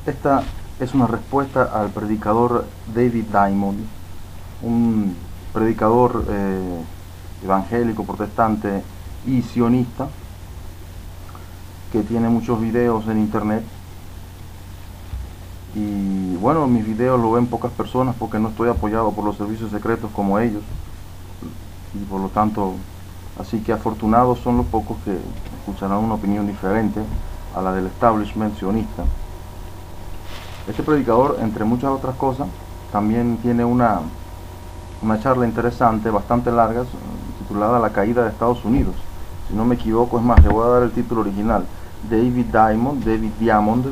Esta es una respuesta al predicador David Diamond, un predicador evangélico, protestante y sionista, que tiene muchos videos en internet. Y bueno, mis videos lo ven pocas personas porque no estoy apoyado por los servicios secretos como ellos, y por lo tanto, así que afortunados son los pocos que escucharán una opinión diferente a la del establishment sionista. Este predicador, entre muchas otras cosas, también tiene una charla interesante, bastante larga, titulada La caída de Estados Unidos. Si no me equivoco, es más, le voy a dar el título original: David Diamond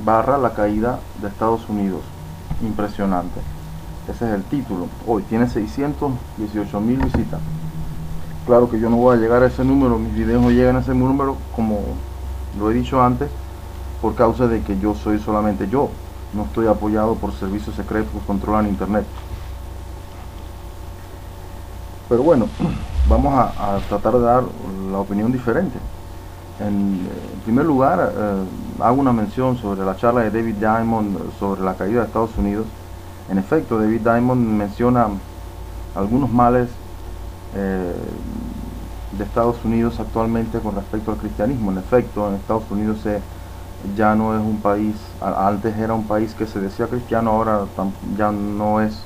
barra La caída de Estados Unidos. Impresionante. Ese es el título. Hoy tiene 618.000 visitas. Claro que yo no voy a llegar a ese número, mis videos no llegan a ese número, como lo he dicho antes, por causa de que yo soy solamente yo, no estoy apoyado por servicios secretos que controlan internet. Pero bueno, vamos a tratar de dar la opinión diferente. En primer lugar, hago una mención sobre la charla de David Diamond sobre la caída de Estados Unidos. En efecto, David Diamond menciona algunos males de Estados Unidos actualmente con respecto al cristianismo. En efecto, en Estados Unidos ya no es un país, antes era un país que se decía cristiano, ahora ya no es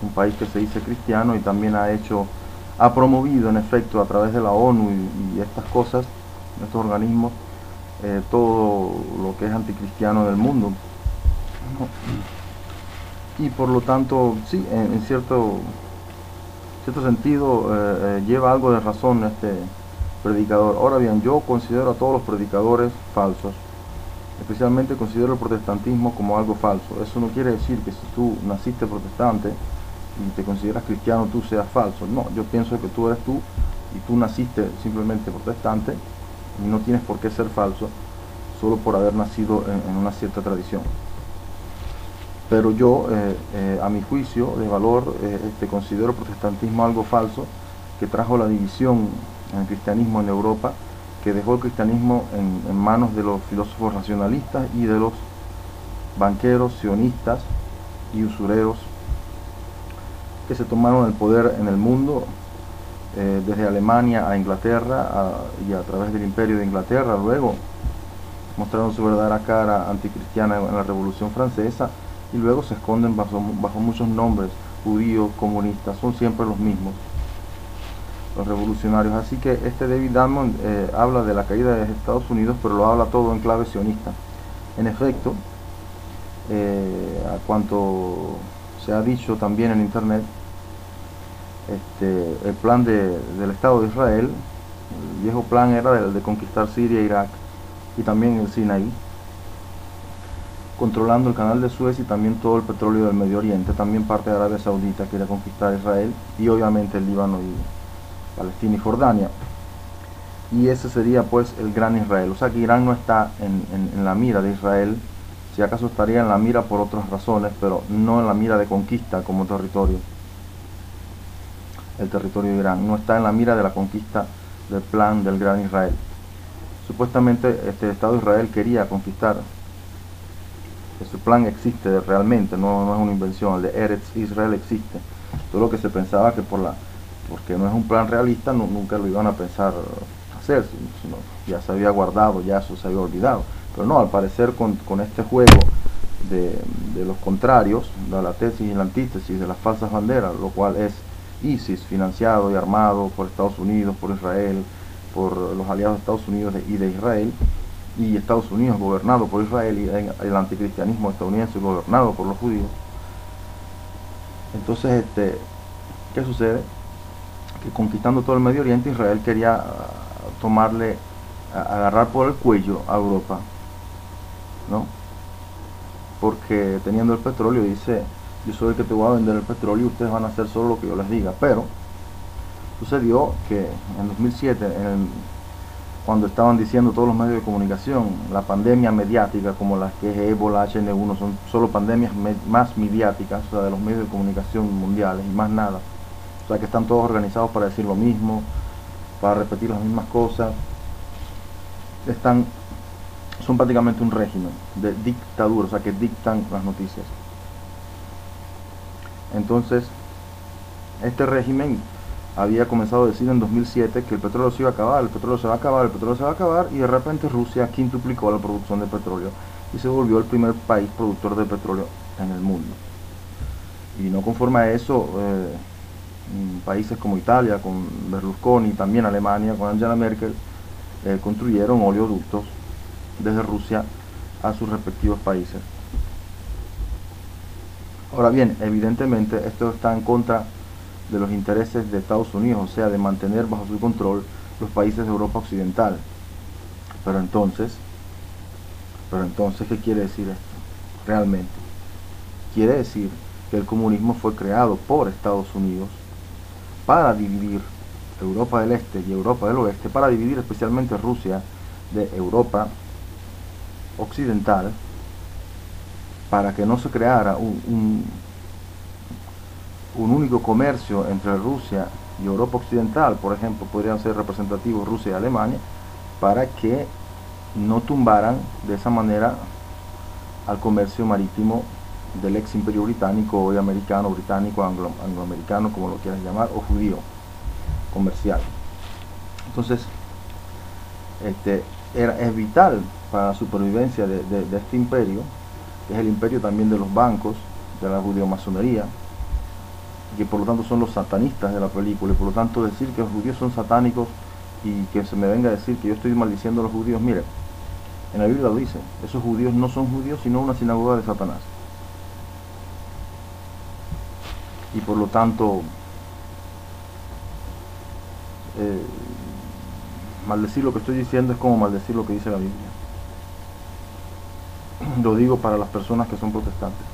un país que se dice cristiano, y también ha promovido en efecto a través de la ONU y estas cosas, estos organismos, todo lo que es anticristiano del mundo. Y por lo tanto, sí, en cierto sentido lleva algo de razón este predicador. Ahora bien, yo considero a todos los predicadores falsos. Especialmente considero el protestantismo como algo falso. Eso no quiere decir que si tú naciste protestante y te consideras cristiano tú seas falso. No, yo pienso que tú eres tú y tú naciste simplemente protestante y no tienes por qué ser falso solo por haber nacido en una cierta tradición. Pero yo, a mi juicio de valor, considero el protestantismo algo falso, que trajo la división en el cristianismo en Europa, que dejó el cristianismo en manos de los filósofos racionalistas y de los banqueros sionistas y usureros que se tomaron el poder en el mundo, desde Alemania a Inglaterra y a través del imperio de Inglaterra. Luego mostraron su verdadera cara anticristiana en la Revolución Francesa, y luego se esconden bajo muchos nombres: judíos, comunistas, son siempre los mismos, los revolucionarios. Así que este David Diamond habla de la caída de Estados Unidos, pero lo habla todo en clave sionista. En efecto, a cuanto se ha dicho también en internet, el plan del Estado de Israel, el viejo plan era el de conquistar Siria, Irak y también el Sinaí, controlando el canal de Suez y también todo el petróleo del Medio Oriente. También parte de Arabia Saudita quiere conquistar Israel, y obviamente el Líbano y Palestina y Jordania. Y ese sería pues el gran Israel. O sea que Irán no está en la mira de Israel, si acaso estaría en la mira por otras razones, pero no en la mira de conquista como territorio. El territorio de Irán no está en la mira de la conquista del plan del gran Israel. Supuestamente este Estado de Israel quería conquistar. Ese plan existe realmente, no es una invención. El de Eretz Israel existe. Todo lo que se pensaba que porque no es un plan realista, nunca lo iban a pensar hacer, sino ya se había guardado, ya eso se había olvidado. Pero no, al parecer con este juego de los contrarios, de la tesis y la antítesis, de las falsas banderas, lo cual es ISIS, financiado y armado por Estados Unidos, por Israel, por los aliados de Estados Unidos y de Israel, y Estados Unidos gobernado por Israel, y el anticristianismo estadounidense gobernado por los judíos. Entonces, ¿qué sucede? Que conquistando todo el Medio Oriente, Israel quería agarrar por el cuello a Europa, ¿no? Porque teniendo el petróleo, dice: yo soy el que te voy a vender el petróleo y ustedes van a hacer solo lo que yo les diga. Pero sucedió que en 2007, cuando estaban diciendo todos los medios de comunicación, la pandemia mediática como las que es ébola, H1N1, son solo pandemias más mediáticas, o sea, de los medios de comunicación mundiales y más nada. O sea, que están todos organizados para decir lo mismo, para repetir las mismas cosas. Son son prácticamente un régimen de dictadura, o sea que dictan las noticias. Entonces, este régimen había comenzado a decir en 2007 que el petróleo se iba a acabar, el petróleo se va a acabar, el petróleo se va a acabar, y de repente Rusia quintuplicó la producción de petróleo y se volvió el primer país productor de petróleo en el mundo. Y no conforme a eso, países como Italia, con Berlusconi, también Alemania, con Angela Merkel, construyeron oleoductos desde Rusia a sus respectivos países. Ahora bien, evidentemente esto está en contra de los intereses de Estados Unidos, o sea, de mantener bajo su control los países de Europa Occidental. Pero entonces, ¿qué quiere decir esto? Realmente, quiere decir que el comunismo fue creado por Estados Unidos para dividir Europa del Este y Europa del Oeste, para dividir especialmente Rusia de Europa Occidental, para que no se creara un único comercio entre Rusia y Europa Occidental. Por ejemplo, podrían ser representativos Rusia y Alemania, para que no tumbaran de esa manera al comercio marítimo del ex imperio británico, hoy americano, británico, angloamericano, como lo quieras llamar, o judío, comercial. Entonces, es vital para la supervivencia de este imperio, que es el imperio también de los bancos, de la judeo-masonería, que por lo tanto son los satanistas de la película, y por lo tanto decir que los judíos son satánicos y que se me venga a decir que yo estoy maldiciendo a los judíos, mire, en la Biblia lo dice, esos judíos no son judíos sino una sinagoga de Satanás. Y por lo tanto, maldecir lo que estoy diciendo es como maldecir lo que dice la Biblia. Lo digo para las personas que son protestantes,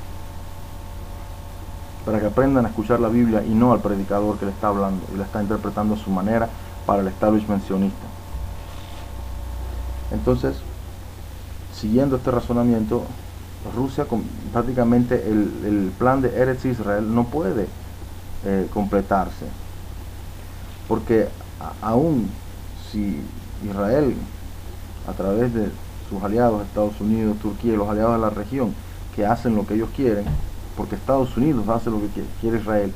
para que aprendan a escuchar la Biblia y no al predicador que le está hablando y la está interpretando a su manera para el establishment sionista. Entonces, siguiendo este razonamiento, Rusia, prácticamente el plan de Eretz Israel no puede completarse, porque aún si Israel, a través de sus aliados, Estados Unidos, Turquía y los aliados de la región, que hacen lo que ellos quieren, porque Estados Unidos hace lo que quiere Israel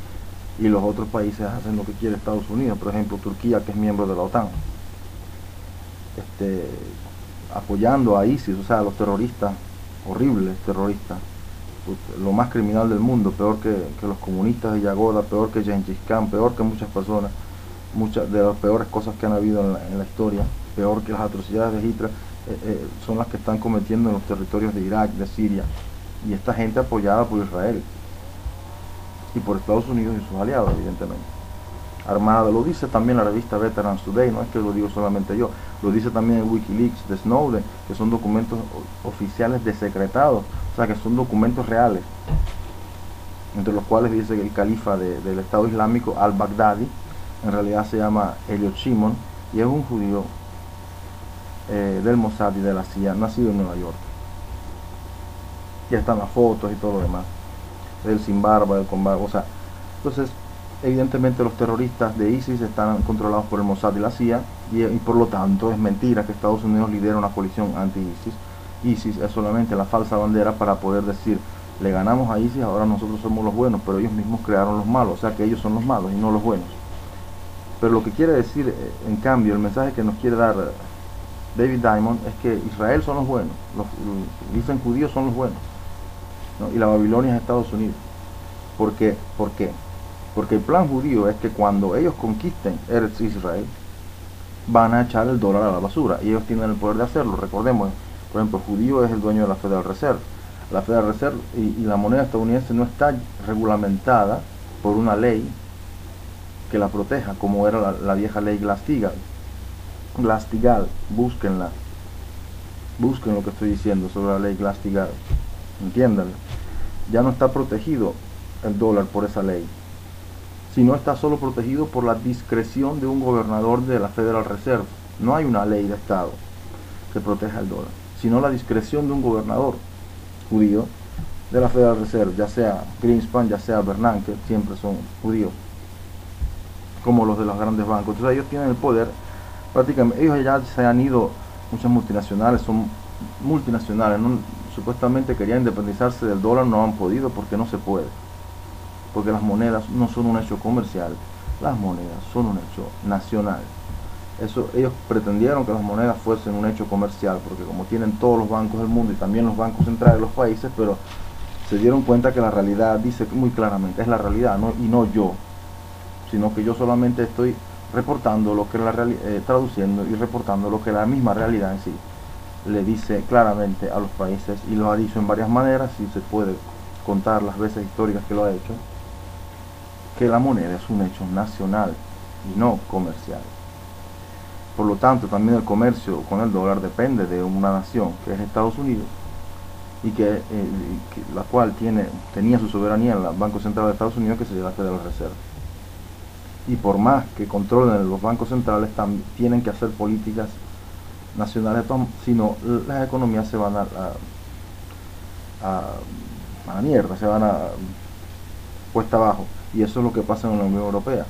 y los otros países hacen lo que quiere Estados Unidos, por ejemplo Turquía, que es miembro de la OTAN, apoyando a ISIS, o sea, a los terroristas, horribles terroristas, lo más criminal del mundo, peor que los comunistas de Yagoda, peor que Gengis Khan, peor que muchas personas, muchas de las peores cosas que han habido en la historia, peor que las atrocidades de Hitler, son las que están cometiendo en los territorios de Irak, de Siria, y esta gente apoyada por Israel y por Estados Unidos y sus aliados, evidentemente, armada. Lo dice también la revista Veterans Today, no es que lo digo solamente yo, lo dice también en Wikileaks de Snowden, que son documentos oficiales desecretados, o sea que son documentos reales, entre los cuales dice que el califa del Estado Islámico, al-Baghdadi, en realidad se llama Elliot Shimon y es un judío del Mossad y de la CIA, nacido en Nueva York. Ya están las fotos y todo lo demás, él sin barba, él con barba, o sea, entonces evidentemente los terroristas de ISIS están controlados por el Mossad y la CIA, y por lo tanto es mentira que Estados Unidos lidera una coalición anti-ISIS. ISIS es solamente la falsa bandera para poder decir, le ganamos a ISIS, ahora nosotros somos los buenos, pero ellos mismos crearon los malos, o sea que ellos son los malos y no los buenos. Pero lo que quiere decir, en cambio, el mensaje que nos quiere dar David Diamond es que Israel son los buenos, los dicen judíos son los buenos, ¿no? Y la Babilonia es Estados Unidos. ¿Por qué? Porque el plan judío es que cuando ellos conquisten Eretz Israel, van a echar el dólar a la basura, y ellos tienen el poder de hacerlo. Recordemos, por ejemplo, el judío es el dueño de la Federal Reserve. La Federal Reserve y la moneda estadounidense no está regulamentada por una ley que la proteja, como era la vieja ley Glass-Steagall. Glass-Steagall, búsquenla, busquen lo que estoy diciendo sobre la ley Glass-Steagall, entiéndanlo. Ya no está protegido el dólar por esa ley, sino está solo protegido por la discreción de un gobernador de la Federal Reserve. No hay una ley de Estado que proteja el dólar, sino la discreción de un gobernador judío de la Federal Reserve, ya sea Greenspan, ya sea Bernanke, siempre son judíos, como los de los grandes bancos. Entonces ellos tienen el poder, prácticamente, ellos ya se han ido, muchas multinacionales son multinacionales supuestamente querían independizarse del dólar, no han podido porque no se puede. Porque las monedas no son un hecho comercial, las monedas son un hecho nacional. Ellos pretendieron que las monedas fuesen un hecho comercial, porque como tienen todos los bancos del mundo y también los bancos centrales de los países, pero se dieron cuenta que la realidad dice muy claramente, es la realidad, y no yo, sino que yo solamente estoy reportando lo que traduciendo y reportando lo que la misma realidad en sí le dice claramente a los países, y lo ha dicho en varias maneras, y se puede contar las veces históricas que lo ha hecho, que la moneda es un hecho nacional y no comercial. Por lo tanto, también el comercio con el dólar depende de una nación, que es Estados Unidos, y la cual tenía su soberanía en el Banco Central de Estados Unidos, que se llama Federal Reserve. Y por más que controlen los bancos centrales, tienen que hacer políticas nacionales, si no, las economías se van a la mierda, se van a cuesta abajo. Y eso es lo que pasa en la Unión Europea.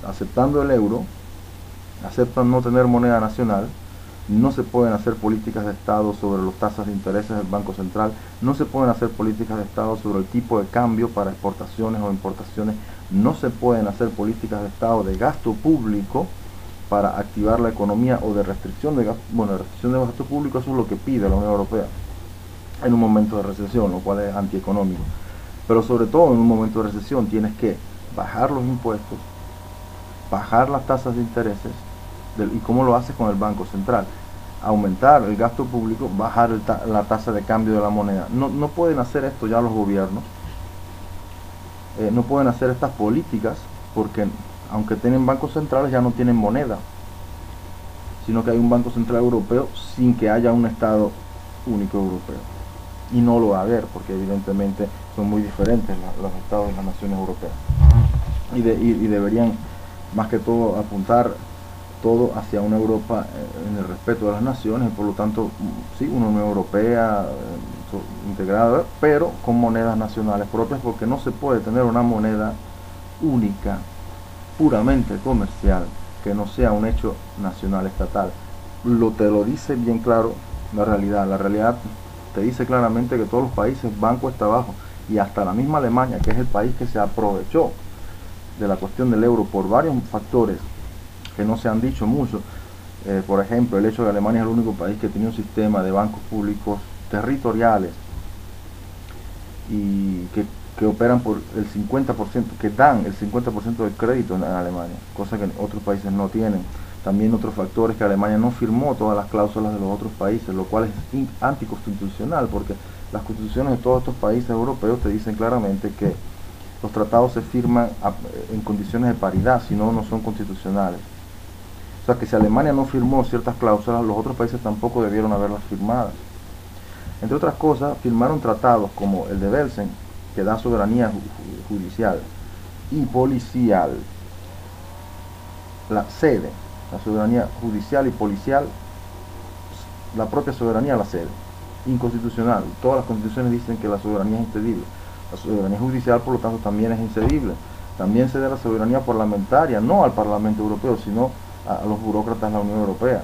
Aceptando el euro, aceptan no tener moneda nacional, no se pueden hacer políticas de Estado sobre las tasas de intereses del Banco Central, no se pueden hacer políticas de Estado sobre el tipo de cambio para exportaciones o importaciones, no se pueden hacer políticas de Estado de gasto público para activar la economía o de restricción de gasto. Bueno, restricción de gasto público, eso es lo que pide la Unión Europea en un momento de recesión, lo cual es antieconómico. Pero sobre todo en un momento de recesión tienes que bajar los impuestos, bajar las tasas de intereses, y cómo lo haces con el Banco Central, aumentar el gasto público, bajar la tasa de cambio de la moneda. No pueden hacer esto ya los gobiernos, no pueden hacer estas políticas, porque aunque tienen bancos centrales ya no tienen moneda, sino que hay un Banco Central Europeo sin que haya un Estado único europeo. Y no lo va a haber, porque evidentemente son muy diferentes los estados y las naciones europeas. Y deberían más que todo apuntar todo hacia una Europa en el respeto de las naciones, y por lo tanto sí, una Unión Europea integrada, pero con monedas nacionales propias, porque no se puede tener una moneda única, puramente comercial, que no sea un hecho nacional estatal. Te lo dice bien claro la realidad te dice claramente que todos los países van cuesta abajo, y hasta la misma Alemania, que es el país que se aprovechó de la cuestión del euro por varios factores que no se han dicho mucho. Por ejemplo, el hecho de que Alemania es el único país que tiene un sistema de bancos públicos territoriales y que operan por el 50%, que dan el 50% del crédito en Alemania, cosa que otros países no tienen. También otros factores, que Alemania no firmó todas las cláusulas de los otros países, lo cual es anticonstitucional, porque las constituciones de todos estos países europeos te dicen claramente que los tratados se firman en condiciones de paridad, si no, no son constitucionales. O sea que si Alemania no firmó ciertas cláusulas, los otros países tampoco debieron haberlas firmadas. Entre otras cosas, firmaron tratados como el de Belsen, que da soberanía judicial y policial. La soberanía judicial y policial, la propia soberanía la cede. Inconstitucional. Todas las constituciones dicen que la soberanía es incedible. La soberanía judicial, por lo tanto, también es incedible. También cede la soberanía parlamentaria, no al Parlamento Europeo, sino a los burócratas de la Unión Europea,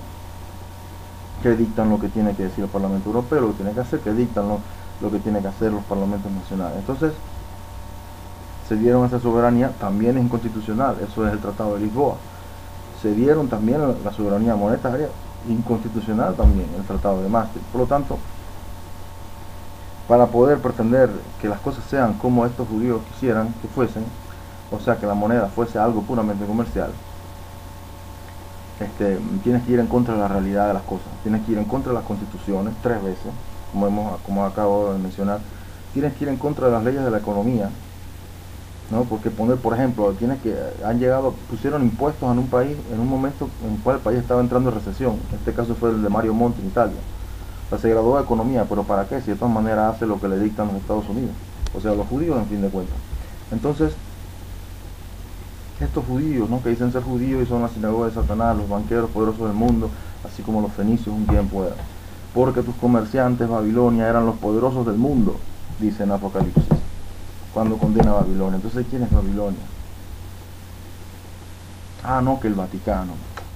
que dictan lo que tiene que decir el Parlamento Europeo, lo que tiene que hacer, que dictan lo que tienen que hacer los parlamentos nacionales. Entonces, se dieron esa soberanía, también es inconstitucional, eso es el Tratado de Lisboa. Se dieron también la soberanía monetaria, inconstitucional también, el Tratado de Maastricht. Por lo tanto, para poder pretender que las cosas sean como estos judíos quisieran que fuesen, o sea, que la moneda fuese algo puramente comercial, tienes que ir en contra de la realidad de las cosas, tienes que ir en contra de las constituciones 3 veces, como acabo de mencionar, tienes que ir en contra de las leyes de la economía, ¿no? Porque por ejemplo, pusieron impuestos en un país, en un momento en el cual el país estaba entrando en recesión. En este caso fue el de Mario Monti en Italia. O sea, se graduó de economía, pero ¿para qué? Si de todas maneras hace lo que le dictan los Estados Unidos, o sea, los judíos, en fin de cuentas. Entonces, estos judíos, ¿no?, que dicen ser judíos y son la sinagoga de Satanás, los banqueros poderosos del mundo, así como los fenicios un tiempo eran, porque tus comerciantes, Babilonia, eran los poderosos del mundo, dice en Apocalipsis, cuando condena a Babilonia. Entonces, ¿quién es Babilonia? Ah, no, que el Vaticano.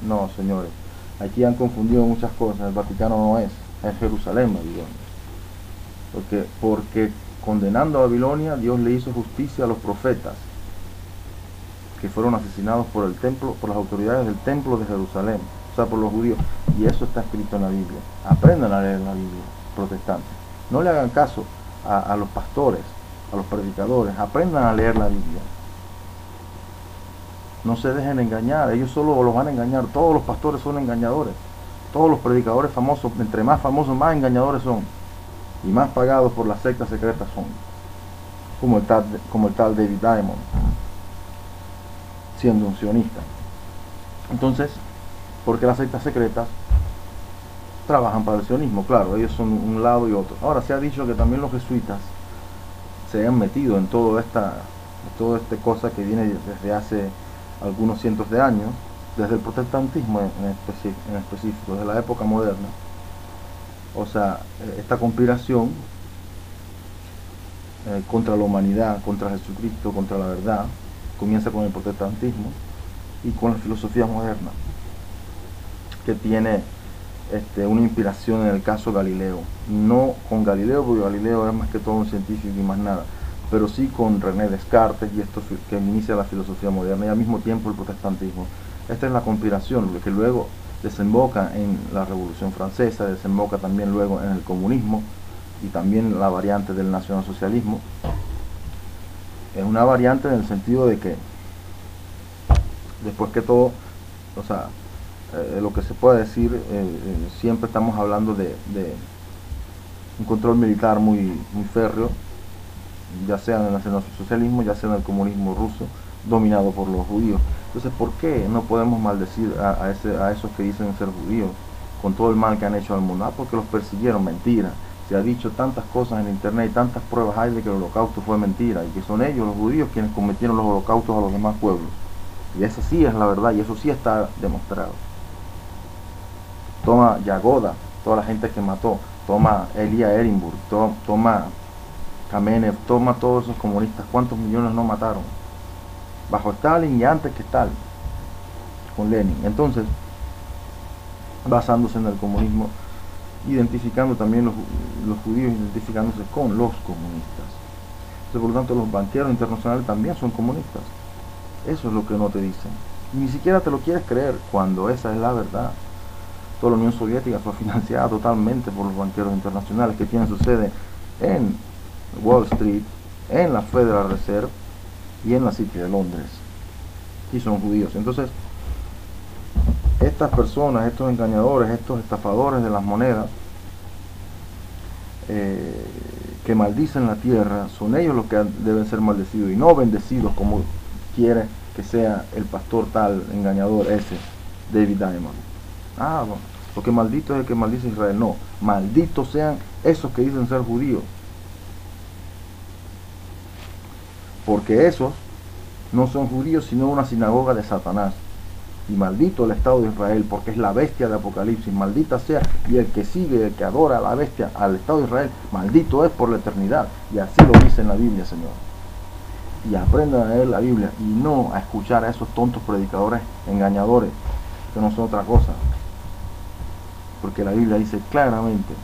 No, señores, aquí han confundido muchas cosas. El Vaticano no es. es Jerusalén, Babilonia. Porque condenando a Babilonia, Dios le hizo justicia a los profetas que fueron asesinados por el templo, por las autoridades del templo de Jerusalén, o sea, por los judíos. Y eso está escrito en la Biblia. Aprendan a leer la Biblia, protestantes. No le hagan caso a los pastores, a los predicadores. Aprendan a leer la Biblia. No se dejen engañar, ellos solo los van a engañar. Todos los pastores son engañadores. Todos los predicadores famosos, entre más famosos, más engañadores son. Y más pagados por las sectas secretas son. Como el tal David Diamond, siendo un sionista. Entonces, porque las sectas secretas trabajan para el sionismo, claro, ellos son un lado y otro. Ahora se ha dicho que también los jesuitas se han metido en toda esta cosa que viene desde hace algunos cientos de años, desde el protestantismo en específico, desde la época moderna. O sea, esta conspiración contra la humanidad, contra Jesucristo, contra la verdad, comienza con el protestantismo y con la filosofía moderna, que tiene una inspiración en el caso Galileo. No con Galileo, porque Galileo es más que todo un científico y más nada, pero sí con René Descartes y esto que inicia la filosofía moderna y al mismo tiempo el protestantismo. Esta es la conspiración, que luego desemboca en la Revolución Francesa, desemboca también luego en el comunismo y también la variante del nacionalsocialismo. Es una variante en el sentido de que después que todo, o sea, lo que se puede decir, siempre estamos hablando de un control militar muy férreo, ya sea en el nacionalsocialismo, ya sea en el comunismo ruso, dominado por los judíos. Entonces, ¿por qué no podemos maldecir a esos que dicen ser judíos con todo el mal que han hecho al mundo? Porque los persiguieron, mentira. Se ha dicho tantas cosas en internet y tantas pruebas hay de que el holocausto fue mentira y que son ellos, los judíos, quienes cometieron los holocaustos a los demás pueblos. Y esa sí es la verdad y eso sí está demostrado. Toma Yagoda, toda la gente que mató, toma Elia Ehrenburg, toma Kamenev, toma todos esos comunistas, ¿cuántos millones no mataron? Bajo Stalin y antes que Stalin, con Lenin. Entonces, basándose en el comunismo, identificando también los judíos, identificándose con los comunistas. Entonces, por lo tanto, los banqueros internacionales también son comunistas. Eso es lo que no te dicen. Y ni siquiera te lo quieres creer cuando esa es la verdad. Toda la Unión Soviética fue financiada totalmente por los banqueros internacionales que tienen su sede en Wall Street, en la Federal Reserve y en la City de Londres. Y son judíos. Entonces, estas personas, estos engañadores, estos estafadores de las monedas, que maldicen la tierra, son ellos los que deben ser maldecidos y no bendecidos como quiere que sea el pastor tal engañador ese, David Diamond. Bueno, porque maldito es el que maldice a Israel. No, malditos sean esos que dicen ser judíos, porque esos no son judíos sino una sinagoga de Satanás. Y maldito el Estado de Israel, porque es la bestia de Apocalipsis. Maldita sea, y el que sigue, el que adora a la bestia, al Estado de Israel, maldito es por la eternidad. Y así lo dice en la Biblia, Señor. Y aprendan a leer la Biblia y no a escuchar a esos tontos predicadores engañadores, que no son otra cosa. Porque la Biblia dice claramente,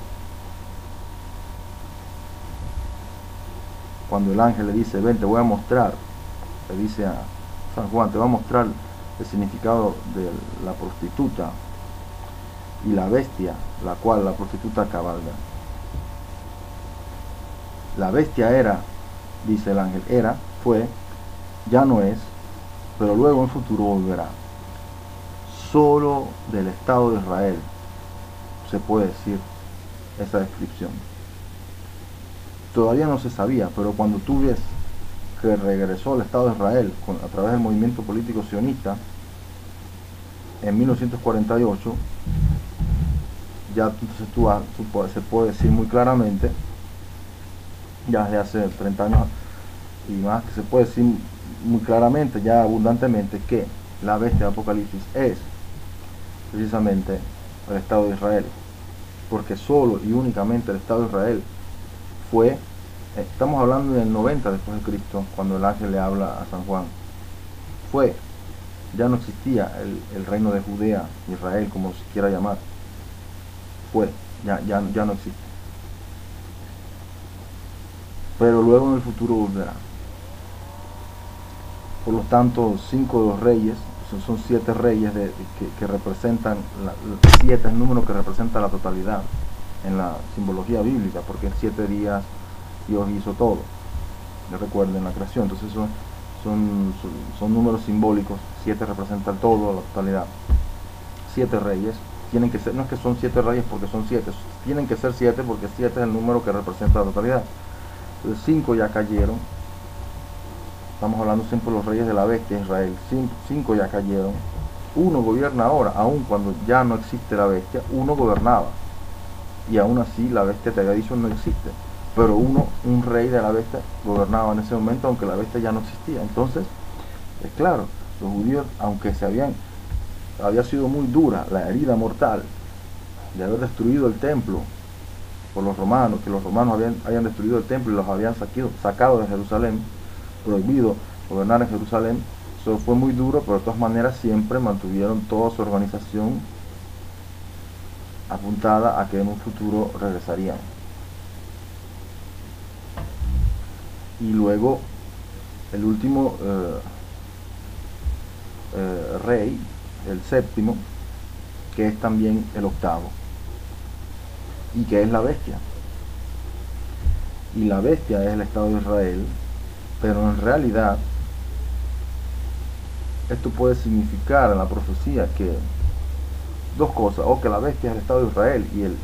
cuando el ángel le dice, ven, te voy a mostrar, le dice a San Juan, te voy a mostrar el significado de la prostituta y la bestia, la cual la prostituta cabalga. La bestia era, dice el ángel, fue, ya no es, pero luego en futuro volverá. Solo del Estado de Israel se puede decir esa descripción. Todavía no se sabía, pero cuando tú ves que regresó al Estado de Israel a través del movimiento político sionista en 1948, ya entonces se puede decir muy claramente, ya desde hace 30 años y más, que se puede decir muy claramente, ya abundantemente, que la bestia de Apocalipsis es precisamente el Estado de Israel, porque solo y únicamente el Estado de Israel fue, estamos hablando del 90 después de Cristo, cuando el ángel le habla a San Juan, ya no existía el reino de Judea, Israel, como se quiera llamar, fue ya no existe. Pero luego en el futuro volverá. Por lo tanto, 5 de los reyes, son 7 reyes que representan, 7 es el número que representa la totalidad en la simbología bíblica, porque en 7 días Dios hizo todo. Recuerden la creación, entonces son números simbólicos. 7 representa el todo, la totalidad. 7 reyes, tienen que ser, no es que son 7 reyes porque son 7, tienen que ser 7 porque 7 es el número que representa la totalidad. Entonces 5 ya cayeron. Estamos hablando siempre de los reyes de la bestia, Israel. 5 ya cayeron. 1 gobierna ahora, aun cuando ya no existe la bestia. 1 gobernaba, y aún así la bestia, te había dicho, no existe, pero un rey de la bestia gobernaba en ese momento, aunque la bestia ya no existía. Entonces, es claro, los judíos, aunque había sido muy dura la herida mortal de haber destruido el templo por los romanos, que los romanos habían destruido el templo y los habían sacado de Jerusalén, prohibido gobernar en Jerusalén. Eso fue muy duro, pero de todas maneras siempre mantuvieron toda su organización apuntada a que en un futuro regresarían. Y luego el último rey, el séptimo, que es también el octavo, y que es la bestia. Y la bestia es el Estado de Israel, pero en realidad esto puede significar en la profecía que dos cosas: o que la bestia es el Estado de Israel y el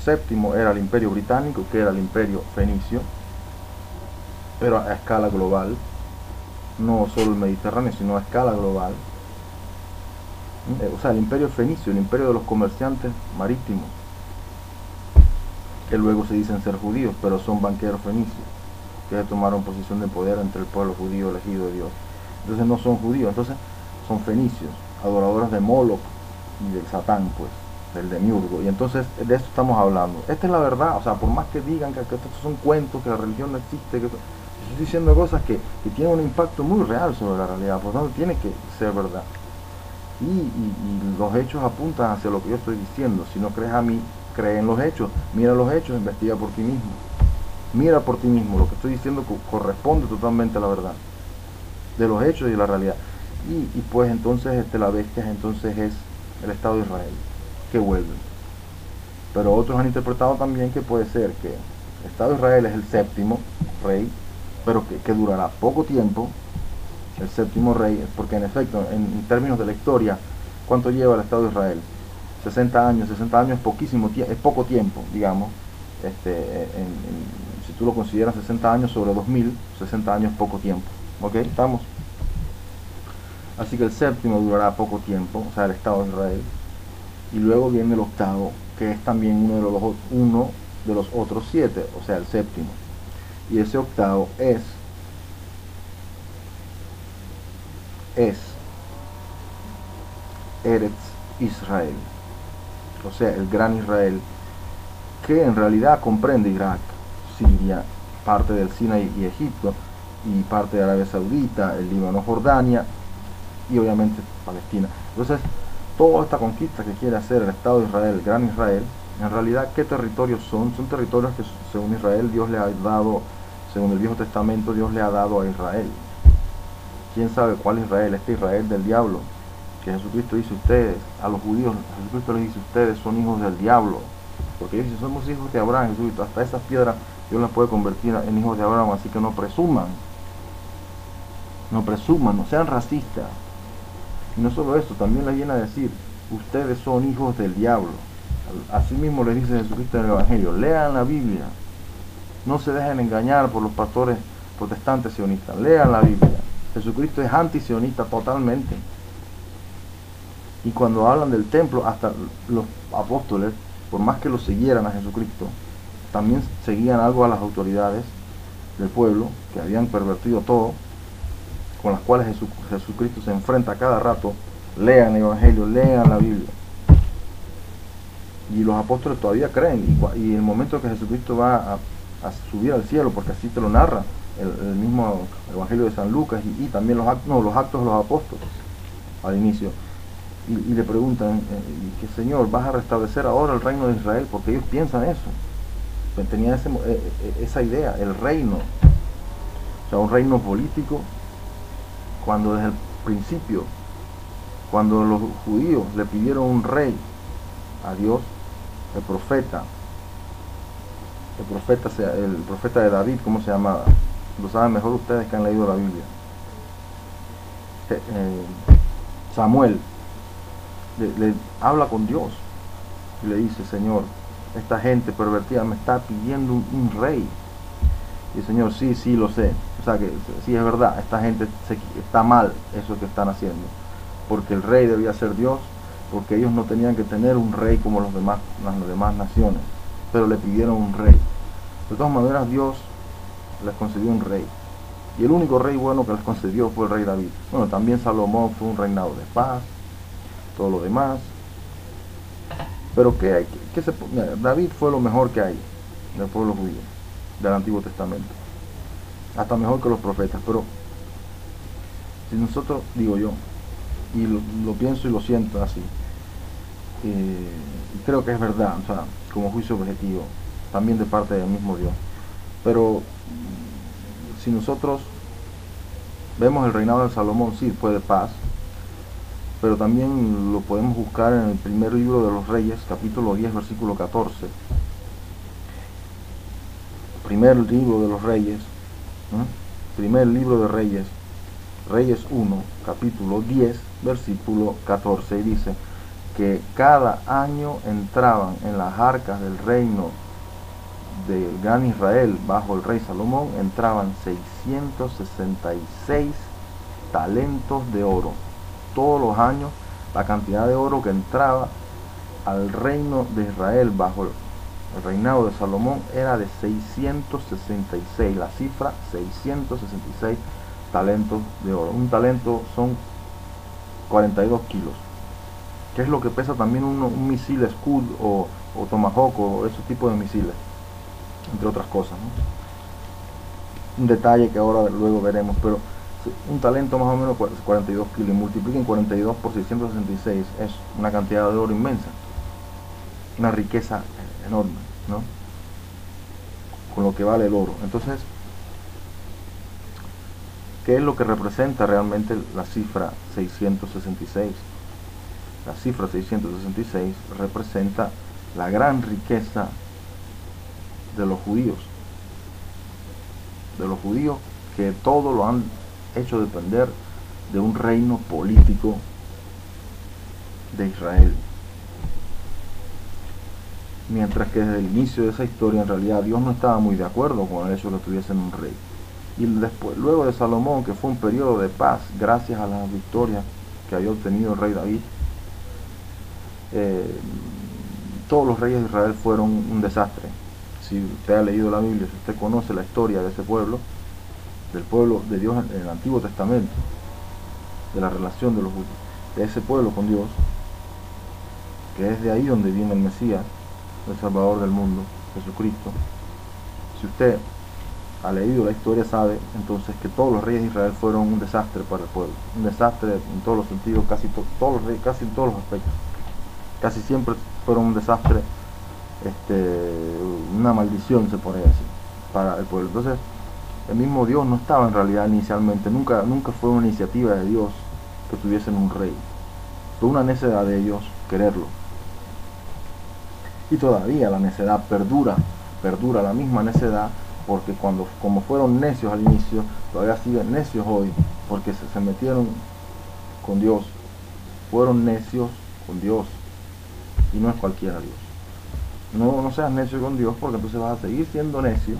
séptimo era el Imperio Británico, que era el Imperio Fenicio, pero a escala global, no solo el Mediterráneo, sino a escala global. O sea, el Imperio Fenicio, el imperio de los comerciantes marítimos, que luego se dicen ser judíos, pero son banqueros fenicios, que tomaron posición de poder entre el pueblo judío elegido de Dios. Entonces no son judíos, entonces son fenicios, adoradores de Moloch y del Satán, pues, del demiurgo. Y entonces de esto estamos hablando. Esta es la verdad. O sea, por más que digan que estos son cuentos, que la religión no existe, que estoy diciendo cosas que tienen un impacto muy real sobre la realidad, por lo tanto tiene que ser verdad. Y los hechos apuntan hacia lo que yo estoy diciendo. Si no crees a mí, cree en los hechos. Mira los hechos, investiga por ti mismo. Mira por ti mismo. Lo que estoy diciendo corresponde totalmente a la verdad de los hechos y de la realidad. Y pues entonces la bestia entonces es el Estado de Israel, que vuelve. Pero otros han interpretado también que puede ser que el Estado de Israel es el séptimo rey, pero que durará poco tiempo, el séptimo rey, porque en efecto, en términos de la historia, ¿cuánto lleva el Estado de Israel? 60 años. 60 años es poquísimo, es poco tiempo, digamos. Si tú lo consideras 60 años sobre 2000, 60 años es poco tiempo. ¿Ok? ¿Estamos? Así que el séptimo durará poco tiempo, o sea, el Estado de Israel. Y luego viene el octavo, que es también uno de los otros 7, o sea, el séptimo. Y ese octavo es Eretz Israel, o sea, el gran Israel, que en realidad comprende Irak, Siria, parte del Sinaí y Egipto, y parte de Arabia Saudita, el Líbano, Jordania, y obviamente Palestina. Entonces, toda esta conquista que quiere hacer el Estado de Israel, el gran Israel, en realidad, ¿qué territorios son? Son territorios que, según Israel, Dios le ha dado, según el Viejo Testamento, Dios le ha dado a Israel. ¿Quién sabe cuál Israel? Este Israel del diablo, que Jesucristo dice: ustedes, a los judíos, Jesucristo les dice: ustedes son hijos del diablo, porque ellos dicen: somos hijos de Abraham. Jesucristo, hasta esas piedras Dios las puede convertir en hijos de Abraham, así que no presuman, no sean racistas. Y no solo eso, también les viene a decir: ustedes son hijos del diablo. Así mismo les dice Jesucristo en el Evangelio: lean la Biblia, no se dejen engañar por los pastores protestantes sionistas, lean la Biblia. Jesucristo es antisionista totalmente. Y cuando hablan del templo, hasta los apóstoles, por más que lo siguieran a Jesucristo, también seguían algo a las autoridades del pueblo, que habían pervertido todo, con las cuales Jesucristo se enfrenta a cada rato. Lean el Evangelio, lean la Biblia. Y los apóstoles todavía creen, y el momento que Jesucristo va a subir al cielo, porque así te lo narra el mismo Evangelio de San Lucas, y también los actos de los apóstoles al inicio, y le preguntan, que Señor, ¿vas a restablecer ahora el reino de Israel? Porque ellos piensan eso. Tenían esa idea, el reino, o sea, un reino político, cuando desde el principio, cuando los judíos le pidieron un rey a Dios, el profeta de David, ¿cómo se llamaba? Lo saben mejor ustedes que han leído la Biblia. Samuel le habla con Dios y le dice, Señor, esta gente pervertida me está pidiendo un rey. Y el Señor, sí, lo sé. O sea que sí es verdad, esta gente está mal eso que están haciendo. Porque el rey debía ser Dios, porque ellos no tenían que tener un rey como las demás naciones. Pero le pidieron un rey. De todas maneras, Dios les concedió un rey. Y el único rey bueno que les concedió fue el rey David. Bueno, también Salomón fue un reinado de paz, todo lo demás. Pero David fue lo mejor que hay del pueblo judío, del Antiguo Testamento. Hasta mejor que los profetas. Pero si nosotros, digo yo, y lo pienso y lo siento así, y creo que es verdad, o sea, como juicio objetivo, también de parte del mismo Dios. Pero si nosotros vemos el reinado de Salomón, sí, fue de paz, pero también lo podemos buscar en el primer libro de los Reyes, capítulo 10, versículo 14. Primer libro de los Reyes, primer libro de Reyes, Reyes 1, capítulo 10, versículo 14, y dice que cada año entraban en las arcas del reino del gran Israel bajo el rey Salomón, entraban 666 talentos de oro. Todos los años la cantidad de oro que entraba al reino de Israel bajo el reinado de Salomón era de 666, la cifra 666 talentos de oro. Un talento son 42 kilos, que es lo que pesa también un misil Scud o Tomahawk o esos tipos de misiles, entre otras cosas, ¿no? Un detalle que ahora luego veremos, pero un talento más o menos 42 kilos, y multipliquen 42 por 666, es una cantidad de oro inmensa, una riqueza enorme, ¿no? Con lo que vale el oro. Entonces, ¿qué es lo que representa realmente la cifra 666? La cifra 666 representa la gran riqueza de los judíos, que todo lo han hecho depender de un reino político de Israel. Mientras que desde el inicio de esa historia en realidad Dios no estaba muy de acuerdo con el hecho de que tuviesen un rey. Y luego de Salomón, que fue un periodo de paz gracias a las victorias que había obtenido el rey David, todos los reyes de Israel fueron un desastre. Si usted ha leído la Biblia, si usted conoce la historia de ese pueblo, del pueblo de Dios en el Antiguo Testamento, de la relación de ese pueblo con Dios, que es de ahí donde viene el Mesías, el Salvador del mundo, Jesucristo. Si usted ha leído la historia, sabe entonces que todos los reyes de Israel fueron un desastre para el pueblo, un desastre en todos los sentidos, casi en todos los aspectos, casi siempre fueron un desastre, una maldición se podría decir para el pueblo. Entonces el mismo Dios no estaba en realidad inicialmente, nunca fue una iniciativa de Dios que tuviesen un rey, fue una necedad de ellos quererlo. Y todavía la necedad perdura la misma necedad, porque como fueron necios al inicio, todavía siguen necios hoy, porque se metieron con Dios, fueron necios con Dios, y no es cualquiera Dios. No seas necio con Dios, porque entonces vas a seguir siendo necio,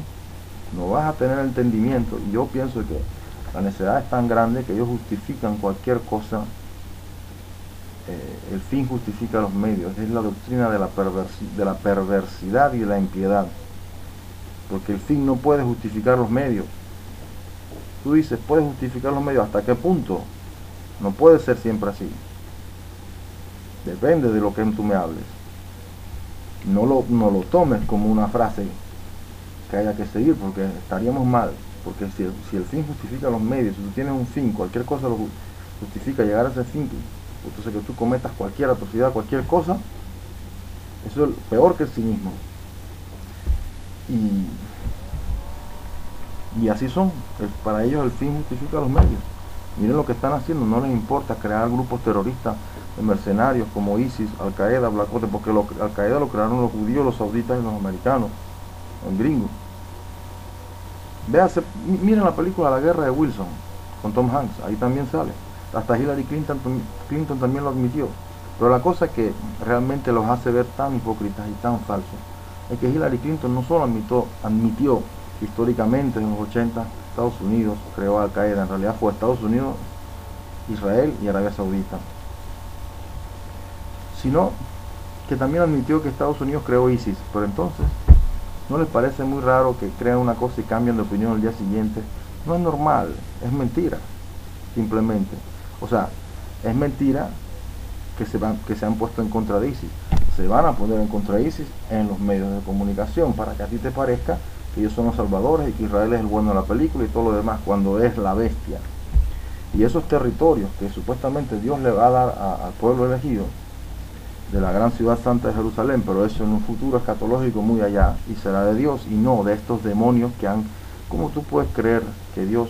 no vas a tener entendimiento, y yo pienso que la necedad es tan grande que ellos justifican cualquier cosa. El fin justifica los medios, es la doctrina de la perversidad y de la impiedad, porque el fin no puede justificar los medios. Tú dices, ¿puedes justificar los medios? ¿Hasta qué punto? No puede ser siempre así, depende de lo que tú me hables. No lo tomes como una frase que haya que seguir, porque estaríamos mal, porque si el fin justifica los medios, si tú tienes un fin, cualquier cosa lo justifica llegar a ese fin, Entonces que tú cometas cualquier atrocidad, cualquier cosa, eso es peor que el cinismo. Y así son, para ellos el fin justifica los medios. Miren lo que están haciendo, no les importa crear grupos terroristas de mercenarios como ISIS, Al Qaeda, Black Water, porque Al Qaeda lo crearon los judíos, los sauditas y los americanos, los gringos. Véase, miren la película La Guerra de Wilson con Tom Hanks, ahí también sale. Hasta Hillary Clinton también lo admitió. Pero la cosa que realmente los hace ver tan hipócritas y tan falsos es que Hillary Clinton no solo admitió históricamente en los 80 Estados Unidos creó Al Qaeda, en realidad fue Estados Unidos, Israel y Arabia Saudita, sino que también admitió que Estados Unidos creó ISIS. Pero entonces, ¿no les parece muy raro que crean una cosa y cambian de opinión el día siguiente? No es normal, es mentira, simplemente. O sea, es mentira que se han puesto en contra de ISIS. Se van a poner en contra de ISIS en los medios de comunicación para que a ti te parezca que ellos son los salvadores y que Israel es el bueno de la película y todo lo demás, cuando es la bestia. Y esos territorios que supuestamente Dios le va a dar al pueblo elegido de la gran ciudad santa de Jerusalén, pero eso en un futuro escatológico muy allá, y será de Dios y no de estos demonios que han... ¿Cómo tú puedes creer que Dios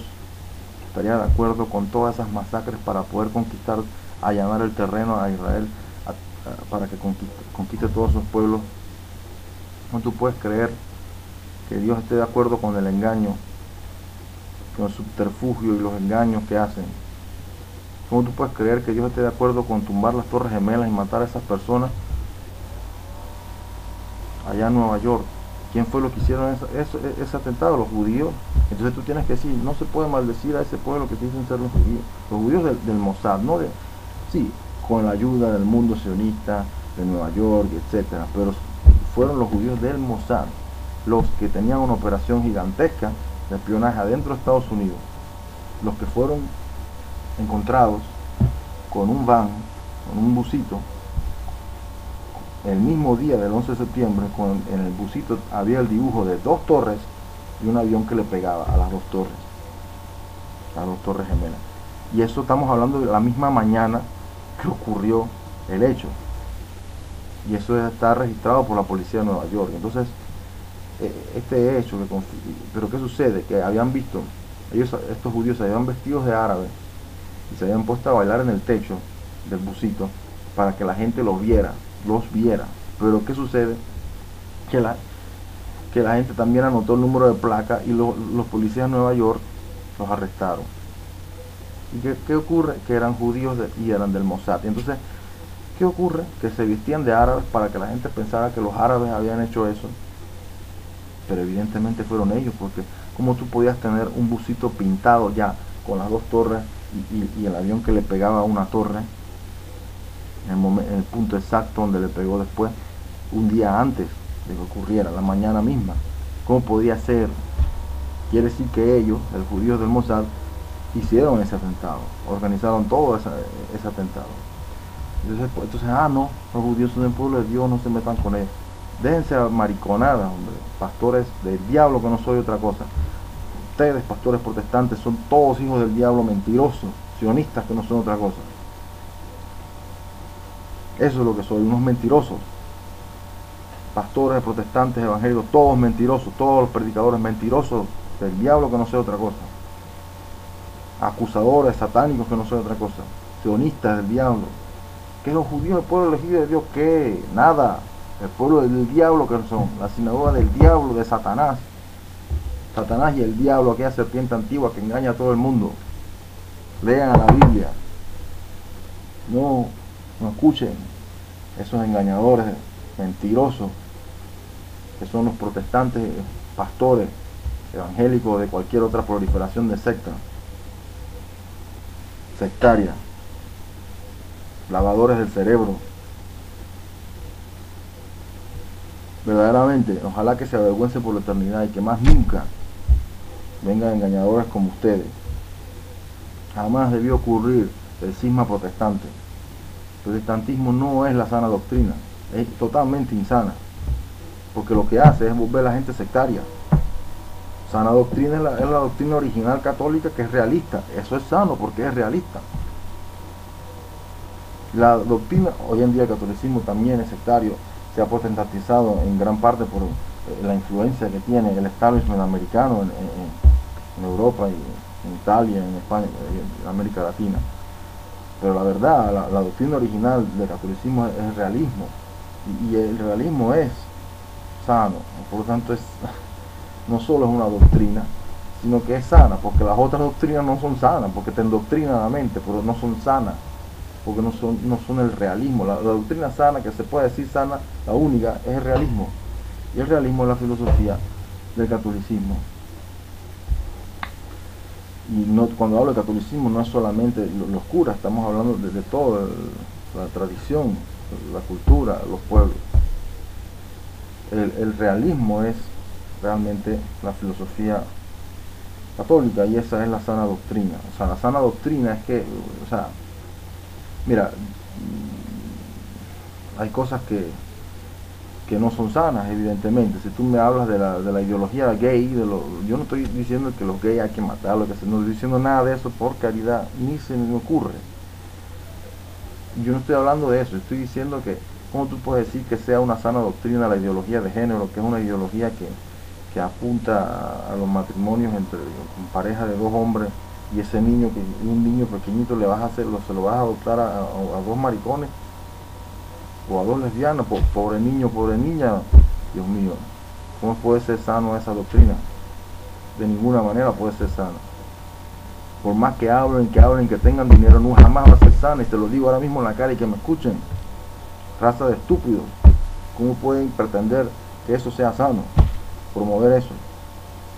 estaría de acuerdo con todas esas masacres para poder conquistar, allanar el terreno a Israel, para que conquiste todos esos pueblos? ¿Cómo tú puedes creer que Dios esté de acuerdo con el engaño, con el subterfugio y los engaños que hacen? ¿Cómo tú puedes creer que Dios esté de acuerdo con tumbar las Torres Gemelas y matar a esas personas allá en Nueva York? ¿Quién fue lo que hicieron ese atentado? Los judíos. Entonces tú tienes que decir, no se puede maldecir a ese pueblo que dicen ser los judíos. Los judíos del Mossad, no de... Sí, con la ayuda del mundo sionista, de Nueva York, etcétera, pero fueron los judíos del Mossad los que tenían una operación gigantesca de espionaje adentro de Estados Unidos, los que fueron encontrados con un van, con un busito, el mismo día del 11 de septiembre, en el busito había el dibujo de 2 torres y un avión que le pegaba a las 2 torres, las 2 torres gemelas. Y eso estamos hablando de la misma mañana que ocurrió el hecho. Y eso está registrado por la policía de Nueva York. Entonces, este hecho, pero ¿qué sucede? Que habían visto, estos judíos se habían vestidos de árabes y se habían puesto a bailar en el techo del busito para que la gente los viera. Pero ¿qué sucede? Que la gente también anotó el número de placa y los policías de Nueva York los arrestaron. ¿Y qué ocurre? Que eran judíos y eran del Mossad. Y entonces, ¿qué ocurre? Que se vestían de árabes para que la gente pensara que los árabes habían hecho eso. Pero evidentemente fueron ellos, porque ¿cómo tú podías tener un busito pintado ya con las 2 torres y el avión que le pegaba a una torre en el punto exacto donde le pegó después, un día antes de que ocurriera, la mañana misma? ¿Cómo podía ser? Quiere decir que ellos, los judíos del Mossad, hicieron ese atentado, organizaron todo ese atentado. Entonces, no, los judíos son el pueblo de Dios, no se metan con ellos. Déjense mariconadas, hombre, pastores del diablo, que no soy otra cosa. Ustedes, pastores protestantes, son todos hijos del diablo, mentirosos, sionistas, que no son otra cosa. Eso es lo que soy, unos mentirosos. Pastores protestantes, evangélicos, todos mentirosos, todos los predicadores mentirosos del diablo, que no sé otra cosa. Acusadores satánicos, que no son otra cosa. Sionistas del diablo. ¿Qué los judíos, el pueblo elegido de Dios? ¿Qué? Nada. El pueblo del diablo, que son la sinagoga del diablo, de Satanás. Satanás y el diablo, aquella serpiente antigua que engaña a todo el mundo. Lean a la Biblia. No escuchen esos engañadores mentirosos que son los protestantes, pastores evangélicos de cualquier otra proliferación de secta sectaria, lavadores del cerebro. Verdaderamente, ojalá que se avergüence por la eternidad y que más nunca vengan engañadores como ustedes. Jamás debió ocurrir el cisma protestante. El protestantismo no es la sana doctrina, es totalmente insana, porque lo que hace es volver a la gente sectaria. Sana doctrina es la doctrina original católica, que es realista. Eso es sano porque es realista. La doctrina, hoy en día el catolicismo también es sectario, se ha potentizado en gran parte por la influencia que tiene el establishment americano en Europa y en Italia, en España y en América Latina. Pero la verdad, la doctrina original del catolicismo es el realismo, y el realismo es sano, por lo tanto no solo es una doctrina, sino que es sana, porque las otras doctrinas no son sanas, porque te endoctrinan la mente, pero no son sanas, porque no son el realismo. La doctrina sana, que se puede decir sana, la única, es el realismo, y el realismo es la filosofía del catolicismo. Y no, cuando hablo de catolicismo no es solamente los curas, estamos hablando de toda la tradición, la cultura, los pueblos. El realismo es realmente la filosofía católica, y esa es la sana doctrina. O sea, la sana doctrina es que, o sea, mira, hay cosas que no son sanas, evidentemente. Si tú me hablas de la ideología gay, yo no estoy diciendo que los gays hay que matarlos, no estoy diciendo nada de eso, por caridad, ni se me ocurre. Yo no estoy hablando de eso, estoy diciendo que cómo tú puedes decir que sea una sana doctrina la ideología de género, que es una ideología que apunta a los matrimonios entre pareja de dos hombres, y ese niño, un niño pequeñito, se lo vas a adoptar a dos maricones o a dos lesbianas, pobre niño, pobre niña. Dios mío, ¿cómo puede ser sano esa doctrina? De ninguna manera puede ser sana. Por más que hablen, que tengan dinero, no, jamás va a ser sana, y te lo digo ahora mismo en la cara y que me escuchen. Raza de estúpidos, ¿cómo pueden pretender que eso sea sano? Promover eso,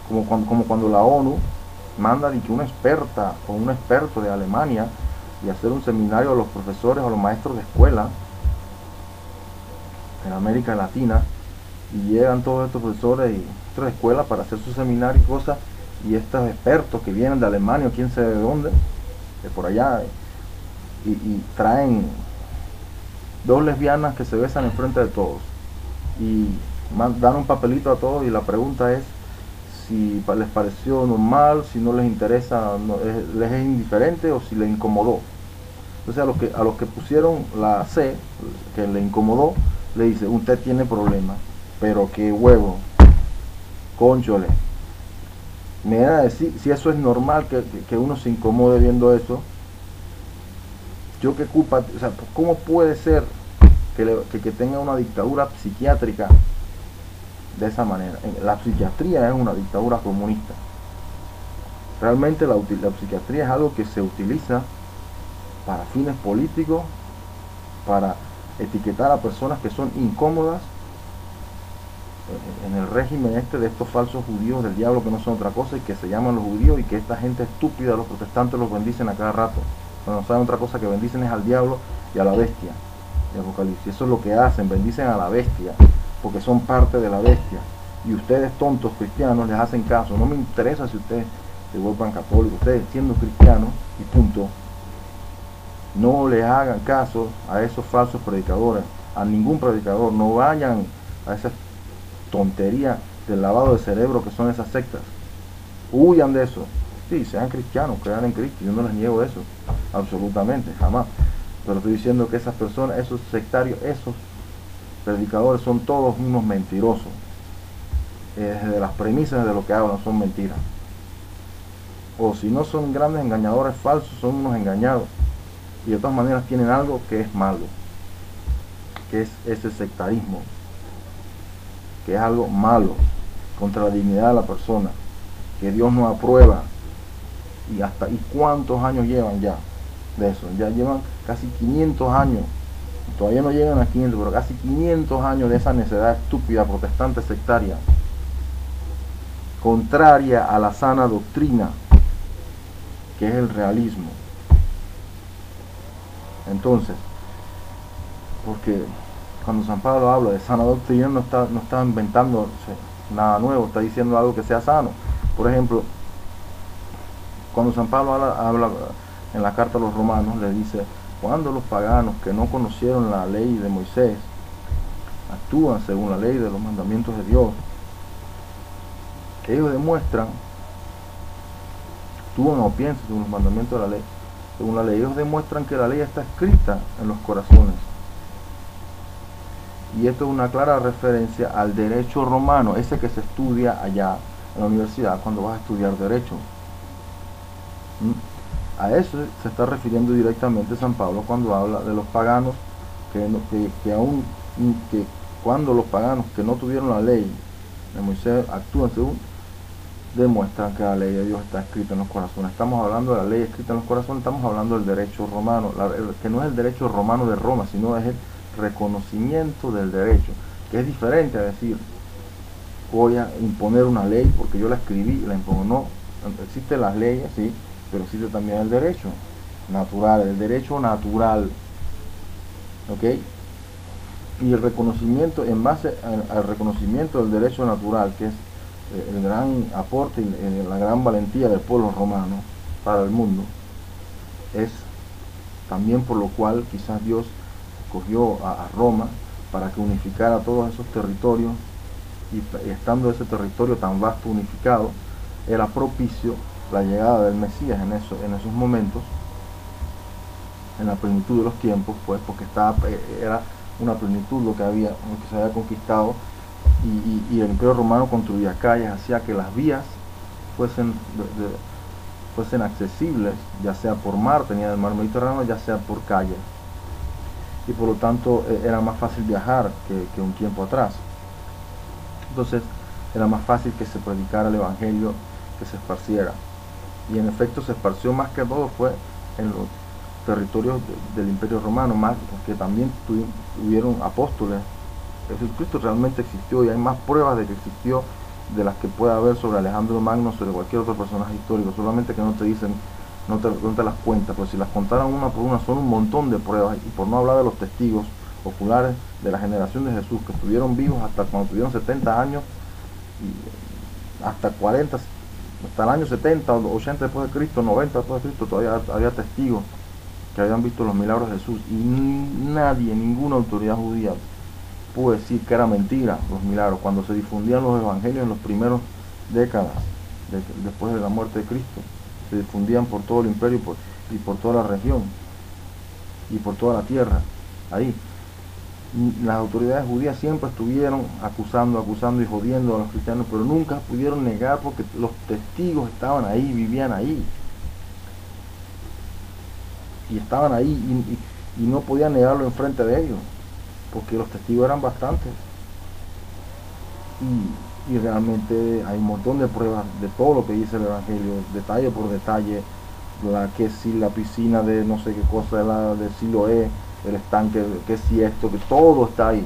como cuando la ONU manda de que una experta o un experto de Alemania y hacer un seminario a los profesores o a los maestros de escuela en América Latina, y llegan todos estos profesores y maestros de escuela para hacer su seminario y cosas, y estos expertos que vienen de Alemania o quién sabe de dónde, de por allá, y traen dos lesbianas que se besan enfrente de todos, y dan un papelito a todos, y la pregunta es si les pareció normal, si no les interesa, les es indiferente, o si les incomodó. Entonces a los que pusieron la C, que le incomodó, le dice: usted tiene problemas. Pero qué huevo, conchole. Me da a decir si eso es normal, que uno se incomode viendo eso. Yo qué culpa, o sea, ¿cómo puede ser que tenga una dictadura psiquiátrica de esa manera? La psiquiatría es una dictadura comunista. Realmente la psiquiatría es algo que se utiliza para fines políticos, para etiquetar a personas que son incómodas en el régimen de estos falsos judíos del diablo, que no son otra cosa y que se llaman los judíos, y que esta gente estúpida, los protestantes, los bendicen a cada rato. No saben otra cosa que bendicen es al diablo y a la bestia de Apocalipsis. Eso es lo que hacen, bendicen a la bestia, porque son parte de la bestia. Y ustedes, tontos cristianos, les hacen caso. No me interesa si ustedes se vuelvan católicos, ustedes siendo cristianos y punto, no les hagan caso a esos falsos predicadores, a ningún predicador. No vayan a esas tonterías del lavado de cerebro que son esas sectas. Huyan de eso. Sí, sean cristianos, crean en Cristo, yo no les niego eso, absolutamente, jamás. Pero estoy diciendo que esas personas, esos sectarios, esos predicadores son todos unos mentirosos. Desde las premisas de lo que hablan son mentiras. O si no son grandes engañadores falsos, son unos engañados. Y de todas maneras tienen algo que es malo, que es ese sectarismo, que es algo malo, contra la dignidad de la persona, que Dios no aprueba. ¿Y cuántos años llevan ya de eso? Ya llevan casi 500 años, todavía no llegan a 500, pero casi 500 años de esa necedad estúpida, protestante, sectaria, contraria a la sana doctrina, que es el realismo. Entonces, porque cuando San Pablo habla de sana doctrina, no está inventando nada nuevo, está diciendo algo que sea sano. Por ejemplo, cuando San Pablo habla en la carta a los romanos, le dice: cuando los paganos que no conocieron la ley de Moisés actúan según la ley de los mandamientos de Dios, que ellos demuestran, actúan o piensan según los mandamientos de la ley, según la ley. Ellos demuestran que la ley está escrita en los corazones. Y esto es una clara referencia al derecho romano, ese que se estudia allá en la universidad cuando vas a estudiar derecho. A eso se está refiriendo directamente San Pablo cuando habla de los paganos, que cuando los paganos que no tuvieron la ley de Moisés actúan según, demuestran que la ley de Dios está escrita en los corazones. Estamos hablando de la ley escrita en los corazones, estamos hablando del derecho romano, que no es el derecho romano de Roma, sino es el reconocimiento del derecho, que es diferente a decir voy a imponer una ley porque yo la escribí y la impongo. No, existen las leyes, sí, pero existe también el derecho natural, ¿ok? Y el reconocimiento, en base al reconocimiento del derecho natural, que es el gran aporte y la gran valentía del pueblo romano para el mundo, es también por lo cual quizás Dios escogió a Roma para que unificara todos esos territorios, y estando ese territorio tan vasto unificado, era propicio la llegada del Mesías en esos momentos, en la plenitud de los tiempos, pues, porque era una plenitud lo que se había conquistado, y el Imperio Romano construía calles, hacía que las vías fuesen accesibles, ya sea por mar, tenía el mar Mediterráneo, ya sea por calle, y por lo tanto era más fácil viajar que un tiempo atrás. Entonces era más fácil que se predicara el Evangelio, que se esparciera, y en efecto se esparció más que todo fue en los territorios del Imperio Romano, más porque también tuvieron apóstoles. Jesucristo realmente existió, y hay más pruebas de que existió de las que pueda haber sobre Alejandro Magno, sobre cualquier otro personaje histórico, solamente que no te dicen, no te las cuentas, pero si las contaran una por una son un montón de pruebas, y por no hablar de los testigos oculares de la generación de Jesús, que estuvieron vivos hasta cuando tuvieron 70 años, y hasta 40, hasta el año 70 o 80 después de Cristo, 90 después de Cristo, todavía había testigos que habían visto los milagros de Jesús, y nadie, ninguna autoridad judía pudo decir que era mentira los milagros. Cuando se difundían los evangelios en las primeras décadas después de la muerte de Cristo, se difundían por todo el imperio y por toda la región y por toda la tierra. Ahí las autoridades judías siempre estuvieron acusando y jodiendo a los cristianos, pero nunca pudieron negar, porque los testigos estaban ahí, vivían ahí, y estaban ahí, y no podían negarlo enfrente de ellos, porque los testigos eran bastantes, y realmente hay un montón de pruebas de todo lo que dice el Evangelio, detalle por detalle, que si la piscina de no sé qué cosa, de Siloé, el estanque, que si esto, que todo está ahí,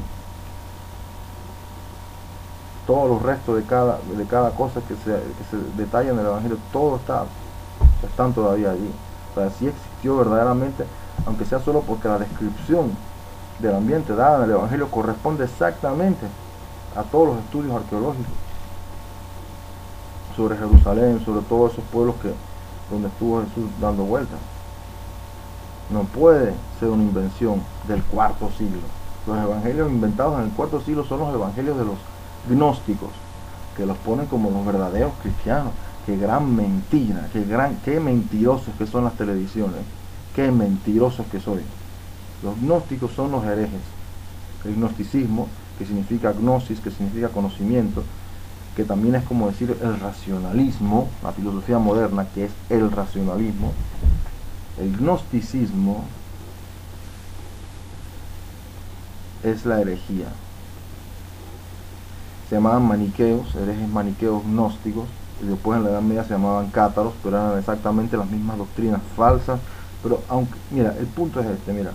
todos los restos de cada cosa que se detalla en el Evangelio, todo están todavía allí. O sea, sí existió verdaderamente, aunque sea solo porque la descripción del ambiente dada en el Evangelio corresponde exactamente a todos los estudios arqueológicos sobre Jerusalén, sobre todos esos pueblos donde estuvo Jesús dando vueltas. No puede ser una invención del cuarto siglo. Los evangelios inventados en el cuarto siglo son los evangelios de los gnósticos, que los ponen como los verdaderos cristianos. Qué gran mentira, qué mentirosos que son las televisiones, qué mentirosos que soy. Los gnósticos son los herejes. El gnosticismo, que significa gnosis, que significa conocimiento, que también es como decir el racionalismo, la filosofía moderna, que es el racionalismo. El gnosticismo es la herejía. Se llamaban maniqueos, herejes maniqueos gnósticos, y después en la Edad Media se llamaban cátaros, pero eran exactamente las mismas doctrinas falsas. Pero aunque, mira, el punto es este, mira,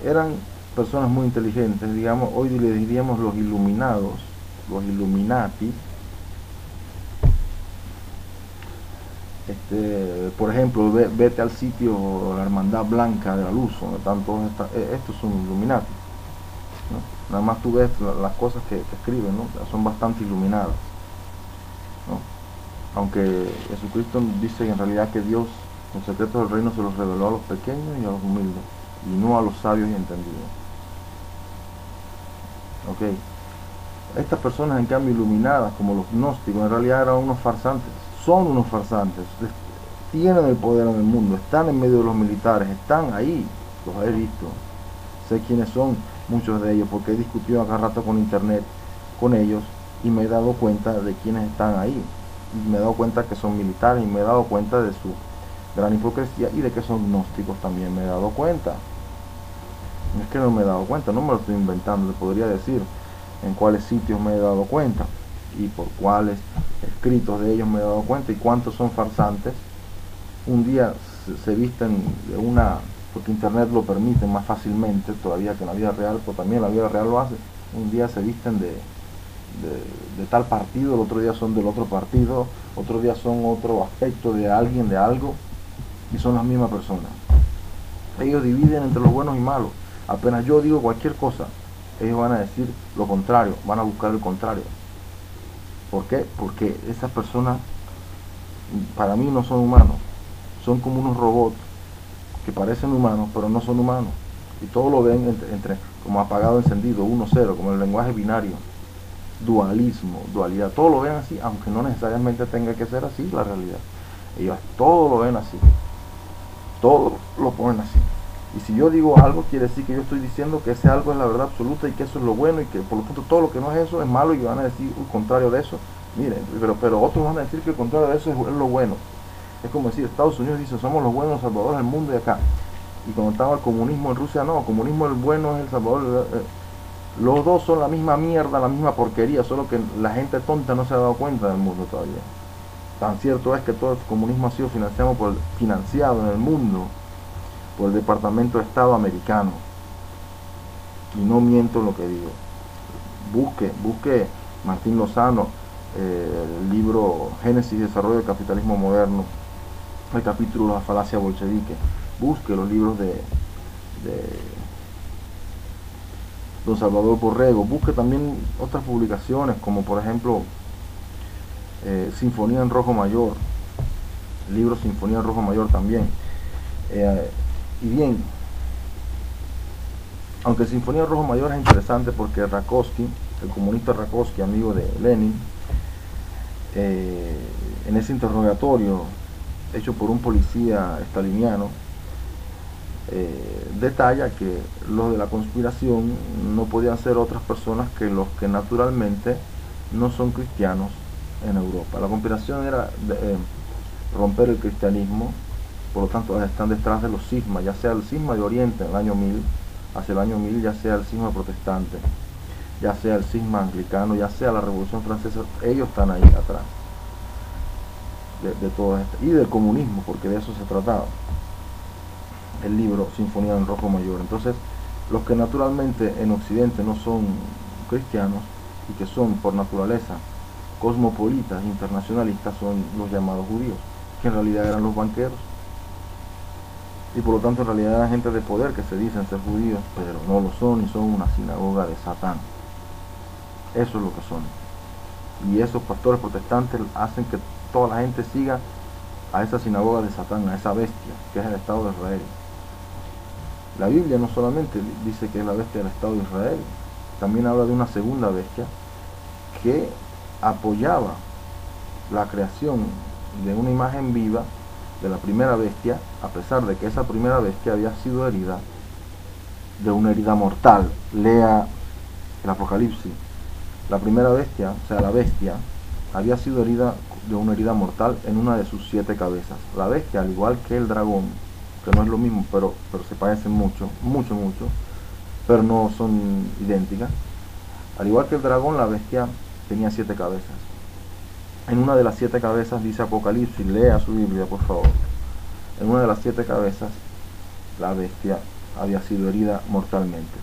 eran personas muy inteligentes, digamos, hoy le diríamos los iluminados, los Illuminati. Por ejemplo, vete al sitio La Hermandad Blanca de la Luz, donde están todos estos son Illuminati, ¿no? Nada más tú ves las cosas que escriben, ¿no? Son bastante iluminadas, ¿no? Aunque Jesucristo dice en realidad que Dios, los secretos del reino se los reveló a los pequeños y a los humildes, y no a los sabios y entendidos. Ok. Estas personas, en cambio, iluminadas, como los gnósticos, en realidad eran unos farsantes, son unos farsantes. tienen el poder en el mundo, están en medio de los militares, están ahí, los he visto, sé quiénes son muchos de ellos, porque he discutido acá rato con internet con ellos y me he dado cuenta de quiénes están ahí, y me he dado cuenta que son militares, y me he dado cuenta de su gran hipocresía y de que son gnósticos también me he dado cuenta. No es que no me he dado cuenta, no me lo estoy inventando, le podría decir en cuáles sitios me he dado cuenta y por cuáles escritos de ellos me he dado cuenta y cuántos son farsantes. Un día se visten de una, porque internet lo permite más fácilmente todavía que en la vida real, pero también la vida real lo hace. Un día se visten de tal partido, el otro día son del otro partido, otro día son otro aspecto de alguien, de algo, y son las mismas personas. Ellos dividen entre los buenos y malos. Apenas yo digo cualquier cosa, ellos van a decir lo contrario, van a buscar el contrario. ¿Por qué? Porque esas personas para mí no son humanos, son como unos robots que parecen humanos pero no son humanos, y todo lo ven entre como apagado, encendido, 1-0, como el lenguaje binario, dualismo, dualidad, todo lo ven así, aunque no necesariamente tenga que ser así la realidad. Ellos todo lo ven así, todo lo ponen así. Y si yo digo algo, quiere decir que yo estoy diciendo que ese algo es la verdad absoluta y que eso es lo bueno, y que por lo tanto todo lo que no es eso es malo, y van a decir el contrario de eso. Miren, pero otros van a decir que el contrario de eso es lo bueno. Es como decir, Estados Unidos dice, somos los buenos salvadores del mundo, y acá. Y cuando estaba el comunismo en Rusia, no, el comunismo el bueno es el salvador. Los dos son la misma mierda, la misma porquería, solo que la gente tonta no se ha dado cuenta del mundo todavía. Tan cierto es que todo el comunismo ha sido financiado en el mundo por el Departamento de Estado americano, y no miento en lo que digo. Busque Martín Lozano, el libro Génesis y Desarrollo del Capitalismo Moderno, el capítulo La falacia bolchevique. Busque los libros de don Salvador Borrego. Busque también otras publicaciones, como por ejemplo Sinfonía en Rojo Mayor, el libro Sinfonía en Rojo Mayor también. Y bien, aunque Sinfonía en Rojo Mayor es interesante porque Rakovsky, el comunista Rakovsky, amigo de Lenin, en ese interrogatorio hecho por un policía staliniano, detalla que los de la conspiración no podían ser otras personas que los que naturalmente no son cristianos en Europa. La conspiración era romper el cristianismo, por lo tanto están detrás de los cismas, ya sea el cisma de Oriente en el año 1000, hacia el año 1000, ya sea el cisma protestante, ya sea el cisma anglicano, ya sea la Revolución Francesa, ellos están ahí atrás de todo esto, y del comunismo, porque de eso se trataba el libro Sinfonía en Rojo Mayor. Entonces, los que naturalmente en Occidente no son cristianos y que son por naturaleza cosmopolitas, internacionalistas, son los llamados judíos, que en realidad eran los banqueros, y por lo tanto en realidad eran gente de poder que se dicen ser judíos, pero no lo son, y son una sinagoga de Satán. Eso es lo que son. Y esos pastores protestantes hacen que toda la gente siga a esa sinagoga de Satán, a esa bestia que es el Estado de Israel. La Biblia no solamente dice que es la bestia del Estado de Israel, también habla de una segunda bestia que apoyaba la creación de una imagen viva de la primera bestia, a pesar de que esa primera bestia había sido herida de una herida mortal. Lea el Apocalipsis. La primera bestia, o sea la bestia, había sido herida de una herida mortal en una de sus 7 cabezas. La bestia, al igual que el dragón, que no es lo mismo, pero se parecen mucho, pero no son idénticas. Al igual que el dragón, la bestia tenía 7 cabezas. En una de las 7 cabezas, dice Apocalipsis, lea su Biblia por favor, en una de las 7 cabezas la bestia había sido herida mortalmente.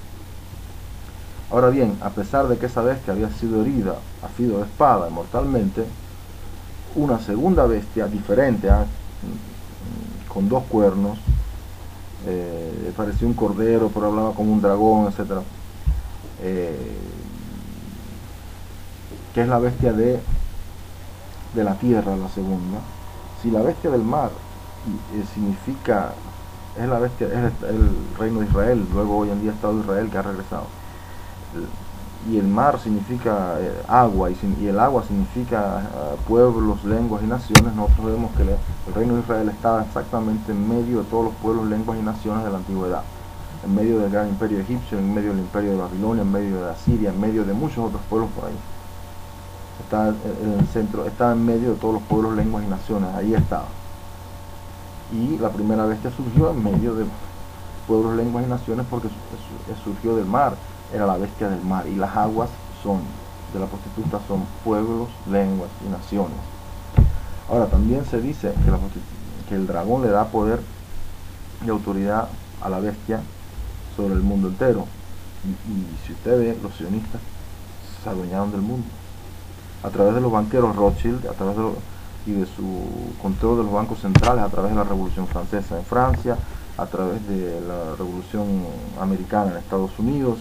Ahora bien, a pesar de que esa bestia había sido herida a filo de espada mortalmente, una segunda bestia diferente, con 2 cuernos, parecía un cordero pero hablaba como un dragón, etc., que es la bestia de la tierra, la segunda. Si la bestia del mar significa, es la bestia, es el reino de Israel, luego hoy en día Estado de Israel, que ha regresado. y el mar significa agua, y el agua significa pueblos, lenguas y naciones, nosotros vemos que el reino de Israel estaba exactamente en medio de todos los pueblos, lenguas y naciones de la antigüedad, en medio del gran imperio egipcio, en medio del imperio de Babilonia, en medio de Asiria, en medio de muchos otros pueblos por ahí. Está en el centro, está en medio de todos los pueblos, lenguas y naciones, ahí estaba. Y la primera bestia surgió en medio de pueblos, lenguas y naciones porque surgió del mar, era la bestia del mar, y las aguas de la prostituta son pueblos, lenguas y naciones. Ahora también se dice que el dragón le da poder y autoridad a la bestia sobre el mundo entero, y si usted ve, los sionistas se adueñaron del mundo a través de los banqueros Rothschild, y de su control de los bancos centrales, a través de la Revolución Francesa en Francia, a través de la Revolución Americana en Estados Unidos,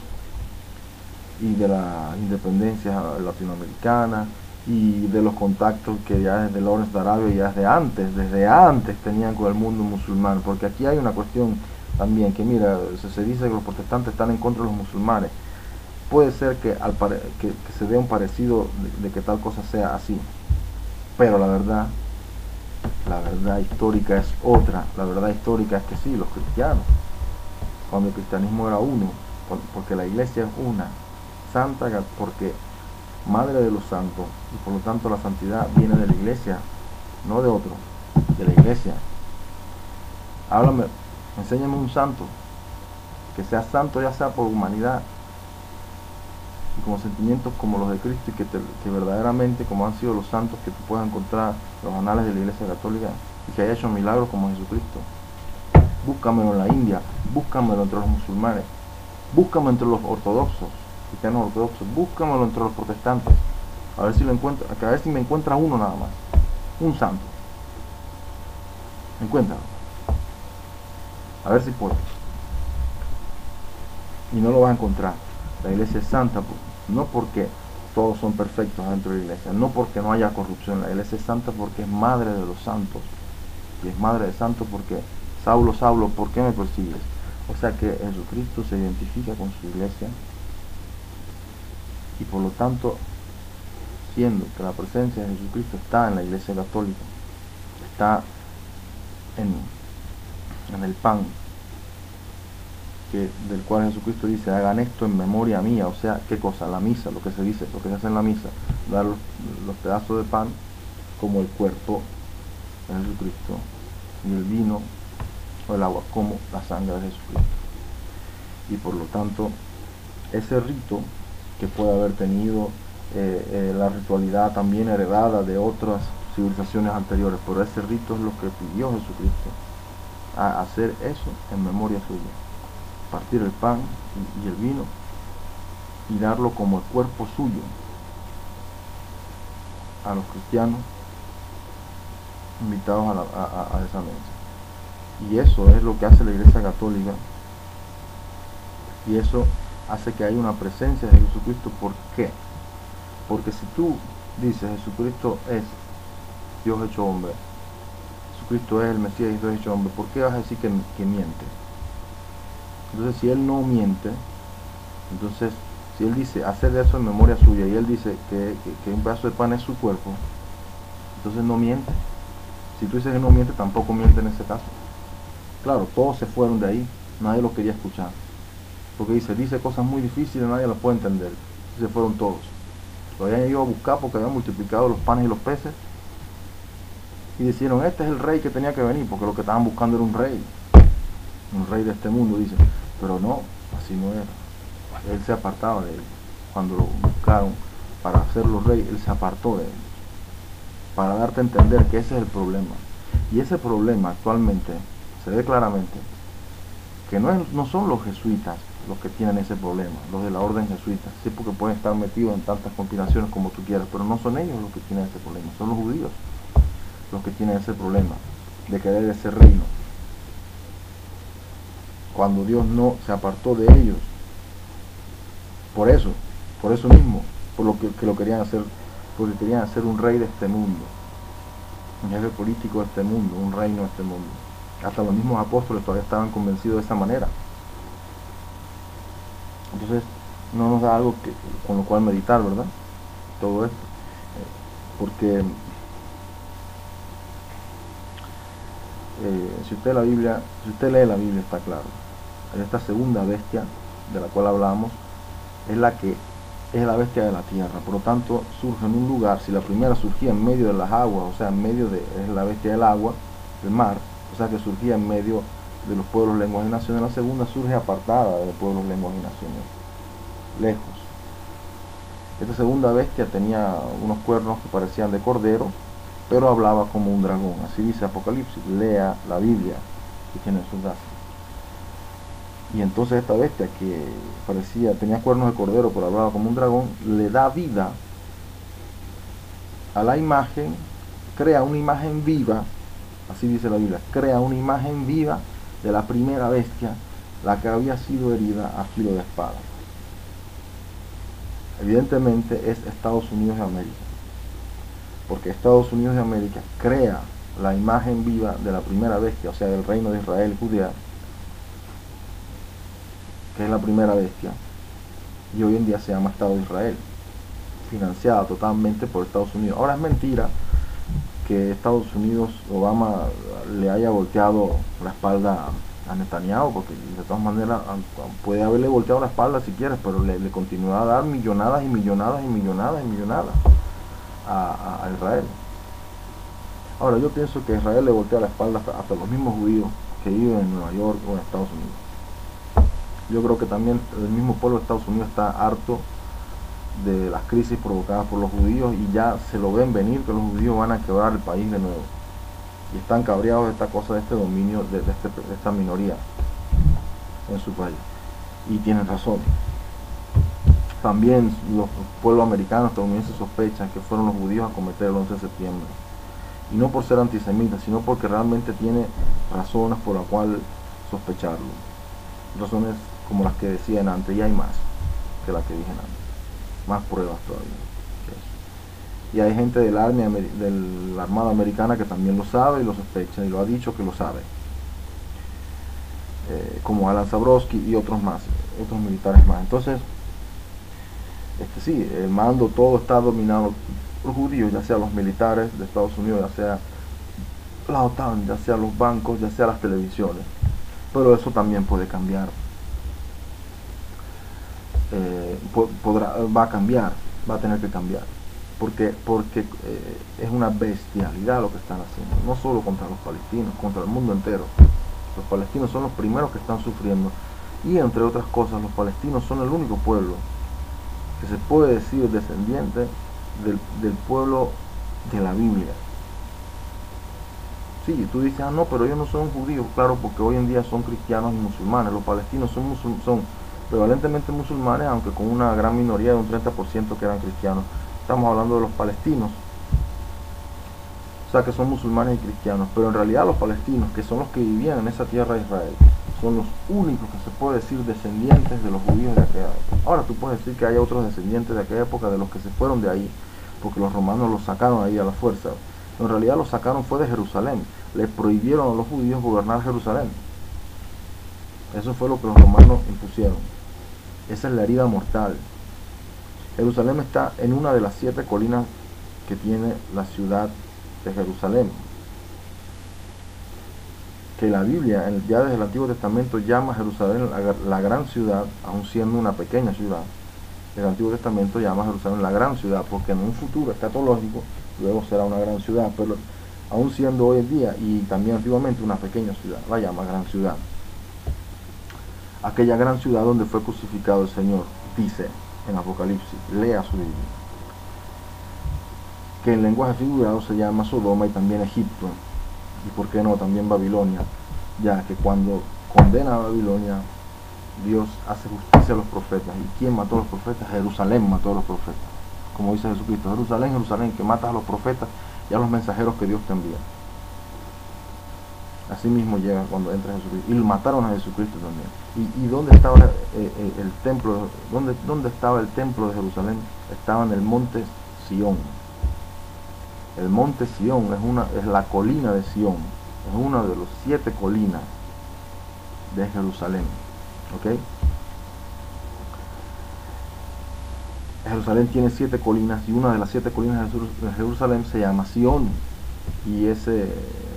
y de la independencia latinoamericana, y de los contactos que ya desde Lawrence de Arabia, ya desde antes tenían con el mundo musulmán, porque aquí hay una cuestión también, que mira, se dice que los protestantes están en contra de los musulmanes. Puede ser que se vea un parecido de que tal cosa sea así, pero la verdad histórica es otra. La verdad histórica es que sí, los cristianos, cuando el cristianismo era uno, porque la iglesia es una, santa, porque madre de los santos, y por lo tanto la santidad viene de la iglesia, no de otro, de la iglesia. Háblame, enséñame un santo, que sea santo, ya sea por humanidad y con sentimientos como los de Cristo, y que verdaderamente, como han sido los santos que tú puedas encontrar en los anales de la Iglesia Católica, y que haya hecho milagros como Jesucristo. Búscamelo en la India, búscamelo entre los musulmanes, búscamelo entre los ortodoxos, cristianos ortodoxos, búscamelo entre los protestantes, a ver si me encuentra uno nada más, un santo. Encuéntralo, a ver si puedo. Y no lo vas a encontrar. La iglesia es santa, no porque todos son perfectos dentro de la iglesia, no porque no haya corrupción. La iglesia es santa porque es madre de los santos, y es madre de santos porque Saulo, Saulo, ¿por qué me persigues? O sea que Jesucristo se identifica con su iglesia, y por lo tanto, siendo que la presencia de Jesucristo está en la iglesia católica, está en el pan, del cual Jesucristo dice, hagan esto en memoria mía. O sea, ¿qué cosa? La misa, lo que se hace en la misa, dar los pedazos de pan como el cuerpo de Jesucristo, y el vino o el agua como la sangre de Jesucristo. Y por lo tanto, ese rito que puede haber tenido la ritualidad también heredada de otras civilizaciones anteriores, pero ese rito es lo que pidió Jesucristo, a hacer eso en memoria suya. Partir el pan y el vino y darlo como el cuerpo suyo a los cristianos invitados a esa mesa. Y eso es lo que hace la Iglesia Católica, y eso hace que haya una presencia de Jesucristo. ¿Por qué? Porque si tú dices Jesucristo es Dios hecho hombre, Jesucristo es el Mesías y Dios hecho hombre, ¿por qué vas a decir que miente? Entonces, si él no miente, entonces, si él dice hacer eso en memoria suya, y él dice que un pedazo de pan es su cuerpo, entonces no miente. Si tú dices que no miente, tampoco miente en ese caso. Claro, todos se fueron de ahí, nadie lo quería escuchar, porque dice cosas muy difíciles, nadie las puede entender. Se fueron todos. Lo habían ido a buscar porque habían multiplicado los panes y los peces, y dijeron, este es el rey que tenía que venir, porque lo que estaban buscando era un rey de este mundo, dice. Pero no, así no era. Él se apartaba de él. Cuando lo buscaron para hacerlo rey, él se apartó de él, para darte a entender que ese es el problema. Y ese problema actualmente se ve claramente que no son los jesuitas los que tienen ese problema, los de la orden jesuita, sí, porque pueden estar metidos en tantas conspiraciones como tú quieras, pero no son ellos los que tienen ese problema, son los judíos los que tienen ese problema de querer ese reino, cuando Dios no se apartó de ellos. Por eso mismo, por lo que lo querían hacer, porque querían hacer un rey de este mundo, un jefe político de este mundo, un reino de este mundo. Hasta los mismos apóstoles todavía estaban convencidos de esa manera. Entonces, no nos da algo con lo cual meditar, ¿verdad? Todo esto. Porque si usted lee la Biblia, está claro. Esta segunda bestia de la cual hablamos es la bestia de la tierra. Por lo tanto, surge en un lugar. Si la primera surgía en medio de las aguas, o sea, es la bestia del agua, del mar, o sea, que surgía en medio de los pueblos, lenguas y naciones. La segunda surge apartada de pueblos, lenguas y naciones, lejos. Esta segunda bestia tenía unos cuernos que parecían de cordero, pero hablaba como un dragón. Así dice Apocalipsis. Lea la Biblia que tiene en su casa. Y entonces esta bestia que tenía cuernos de cordero, pero hablaba como un dragón, le da vida a la imagen, crea una imagen viva, así dice la Biblia, crea una imagen viva de la primera bestia, la que había sido herida a filo de espada. Evidentemente es Estados Unidos de América, porque Estados Unidos de América crea la imagen viva de la primera bestia, o sea, del reino de Israel y Judea, que es la primera bestia, y hoy en día se llama Estado de Israel, financiada totalmente por Estados Unidos. Ahora es mentira que Estados Unidos, Obama, le haya volteado la espalda a Netanyahu, porque de todas maneras puede haberle volteado la espalda si quieres, pero le continúa a dar millonadas y millonadas y millonadas y millonadas a Israel. Ahora yo pienso que Israel le voltea la espalda hasta los mismos judíos que viven en Nueva York o en Estados Unidos. Yo creo que también el mismo pueblo de Estados Unidos está harto de las crisis provocadas por los judíos y ya se lo ven venir que los judíos van a quebrar el país de nuevo. Y están cabreados de esta cosa, de este dominio, de esta minoría en su país. Y tienen razón. También los pueblos americanos, estadounidenses, sospechan que fueron los judíos a cometer el 11 de septiembre. Y no por ser antisemitas, sino porque realmente tiene razones por las cuales sospecharlo. Razones como las que decían antes, y hay más que las que dije antes. Más pruebas todavía. Y hay gente de la Armada Americana que también lo sabe y lo sospecha, y lo ha dicho que lo sabe. Como Alan Sabrowski y otros más, otros militares más. Entonces, sí, el mando todo está dominado por judíos, ya sea los militares de Estados Unidos, ya sea la OTAN, ya sea los bancos, ya sea las televisiones. Pero eso también puede cambiar. Va a cambiar, va a tener que cambiar. Porque es una bestialidad lo que están haciendo, no solo contra los palestinos, contra el mundo entero. Los palestinos son los primeros que están sufriendo, y entre otras cosas los palestinos son el único pueblo que se puede decir descendiente del pueblo de la Biblia. Sí, tú dices, no, pero ellos no son judíos. Claro, porque hoy en día son cristianos y musulmanes. Los palestinos son prevalentemente musulmanes, aunque con una gran minoría de un 30% que eran cristianos. Estamos hablando de los palestinos, o sea que son musulmanes y cristianos, pero en realidad los palestinos, que son los que vivían en esa tierra de Israel, son los únicos que se puede decir descendientes de los judíos de aquella época. Ahora tú puedes decir que hay otros descendientes de aquella época, de los que se fueron de ahí, porque los romanos los sacaron ahí a la fuerza. En realidad los sacaron fue de Jerusalén, les prohibieron a los judíos gobernar Jerusalén. Eso fue lo que los romanos impusieron. Esa es la herida mortal. Jerusalén está en una de las 7 colinas que tiene la ciudad de Jerusalén, que la Biblia ya desde el Antiguo Testamento llama a Jerusalén la gran ciudad, aun siendo una pequeña ciudad. El Antiguo Testamento llama a Jerusalén la gran ciudad, porque en un futuro escatológico luego será una gran ciudad, pero aun siendo hoy en día y también antiguamente una pequeña ciudad, la llama gran ciudad. Aquella gran ciudad donde fue crucificado el Señor, dice en Apocalipsis, lea su Biblia, que en lenguaje figurado se llama Sodoma y también Egipto, y por qué no también Babilonia, ya que cuando condena a Babilonia, Dios hace justicia a los profetas. ¿Y quién mató a los profetas? Jerusalén mató a los profetas, como dice Jesucristo, Jerusalén, Jerusalén, que matas a los profetas y a los mensajeros que Dios te envía. Así mismo llega cuando entra Jesucristo, y mataron a Jesucristo también. ¿Y dónde estaba el templo? ¿Dónde estaba el templo de Jerusalén? Estaba en el monte Sión. El monte Sión es la colina de Sión, es una de las 7 colinas de Jerusalén. ¿Ok? Jerusalén tiene 7 colinas y una de las 7 colinas de Jerusalén se llama Sión. Y ese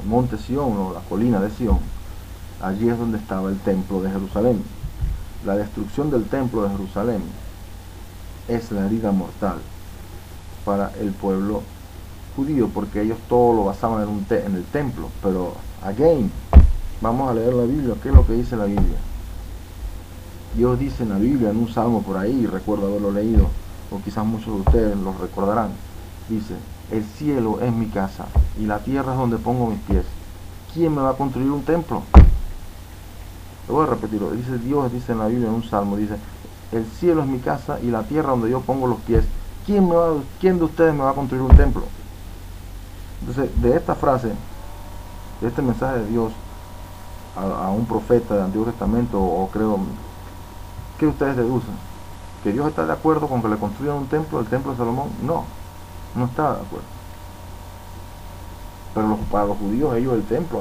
monte Sión, o la colina de Sión, allí es donde estaba el templo de Jerusalén. La destrucción del templo de Jerusalén es la herida mortal para el pueblo judío, porque ellos todo lo basaban en el templo. Pero, again, vamos a leer la Biblia. ¿Qué es lo que dice la Biblia? Dios dice en la Biblia, en un salmo por ahí, recuerdo haberlo leído, o quizás muchos de ustedes lo recordarán, dice: el cielo es mi casa y la tierra es donde pongo mis pies. ¿Quién me va a construir un templo? Lo voy a repetirlo. Dice Dios, dice en la Biblia, en un salmo, dice: el cielo es mi casa y la tierra donde yo pongo los pies. ¿Quién de ustedes me va a construir un templo? Entonces, de esta frase, de este mensaje de Dios a un profeta del Antiguo Testamento, o creo, ¿qué ustedes deducen? ¿Que Dios está de acuerdo con que le construyan un templo, el templo de Salomón? No, no está de acuerdo. Pero para los judíos, ellos el templo,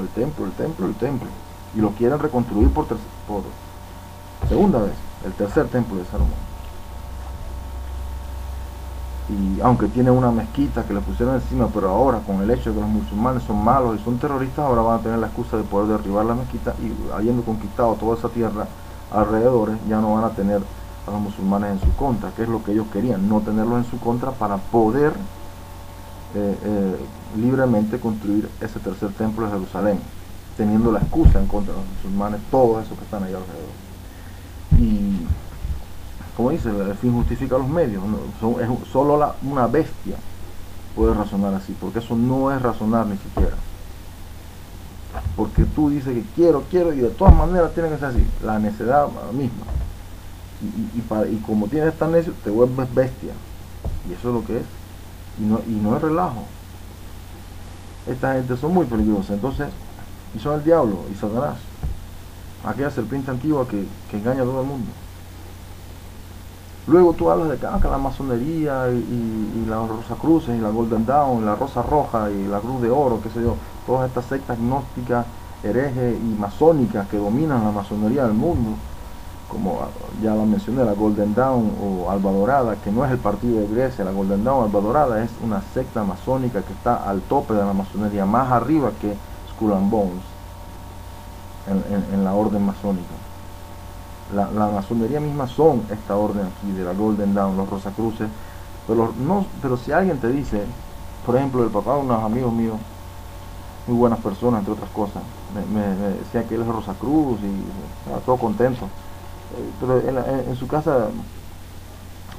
y lo quieren reconstruir por segunda vez, el tercer templo de Salomón. Y aunque tiene una mezquita que le pusieron encima, pero ahora con el hecho de que los musulmanes son malos y son terroristas, ahora van a tener la excusa de poder derribar la mezquita, y habiendo conquistado toda esa tierra alrededor, ya no van a tener a los musulmanes en su contra, que es lo que ellos querían, no tenerlos en su contra para poder libremente construir ese tercer templo de Jerusalén, teniendo la excusa en contra de los musulmanes, todos esos que están ahí alrededor. Y como dice, el fin justifica los medios. Solo una bestia puede razonar así, porque eso no es razonar ni siquiera. Porque tú dices que quiero, y de todas maneras tiene que ser así. La necedad misma. Y como tienes tan necio, te vuelves bestia. Y eso es lo que es. Y no es relajo. Esta gente son muy peligrosa. Entonces, y son el diablo y Satanás, aquella serpiente antigua que engaña a todo el mundo. Luego tú hablas de que la masonería y las Rosacruces y la Golden Dawn, y la Rosa Roja y la Cruz de Oro, qué sé yo, todas estas sectas gnósticas, herejes y masónicas que dominan la masonería del mundo, como ya la mencioné, la Golden Dawn o Alba Dorada, que no es el partido de Grecia. La Golden Dawn o Alba Dorada es una secta masónica que está al tope de la masonería, más arriba que Skull and Bones en la orden masónica. La masonería misma son esta orden aquí de la Golden Dawn, los Rosacruces. Pero si alguien te dice, por ejemplo, el papá de unos amigos míos, muy buenas personas entre otras cosas, me decía que él es Rosacruz y estaba todo contento. Pero en su casa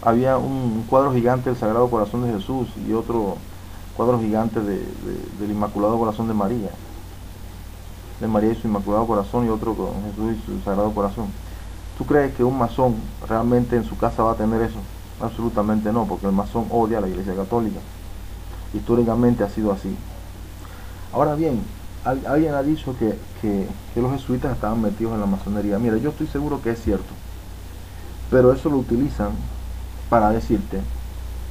había un cuadro gigante del Sagrado Corazón de Jesús y otro cuadro gigante del Inmaculado Corazón de María y su Inmaculado Corazón, y otro con Jesús y su Sagrado Corazón. ¿Tú crees que un masón realmente en su casa va a tener eso? Absolutamente no, porque el masón odia a la Iglesia Católica. Históricamente ha sido así. Ahora bien, alguien ha dicho que los jesuitas estaban metidos en la masonería. Mira, yo estoy seguro que es cierto, pero eso lo utilizan para decirte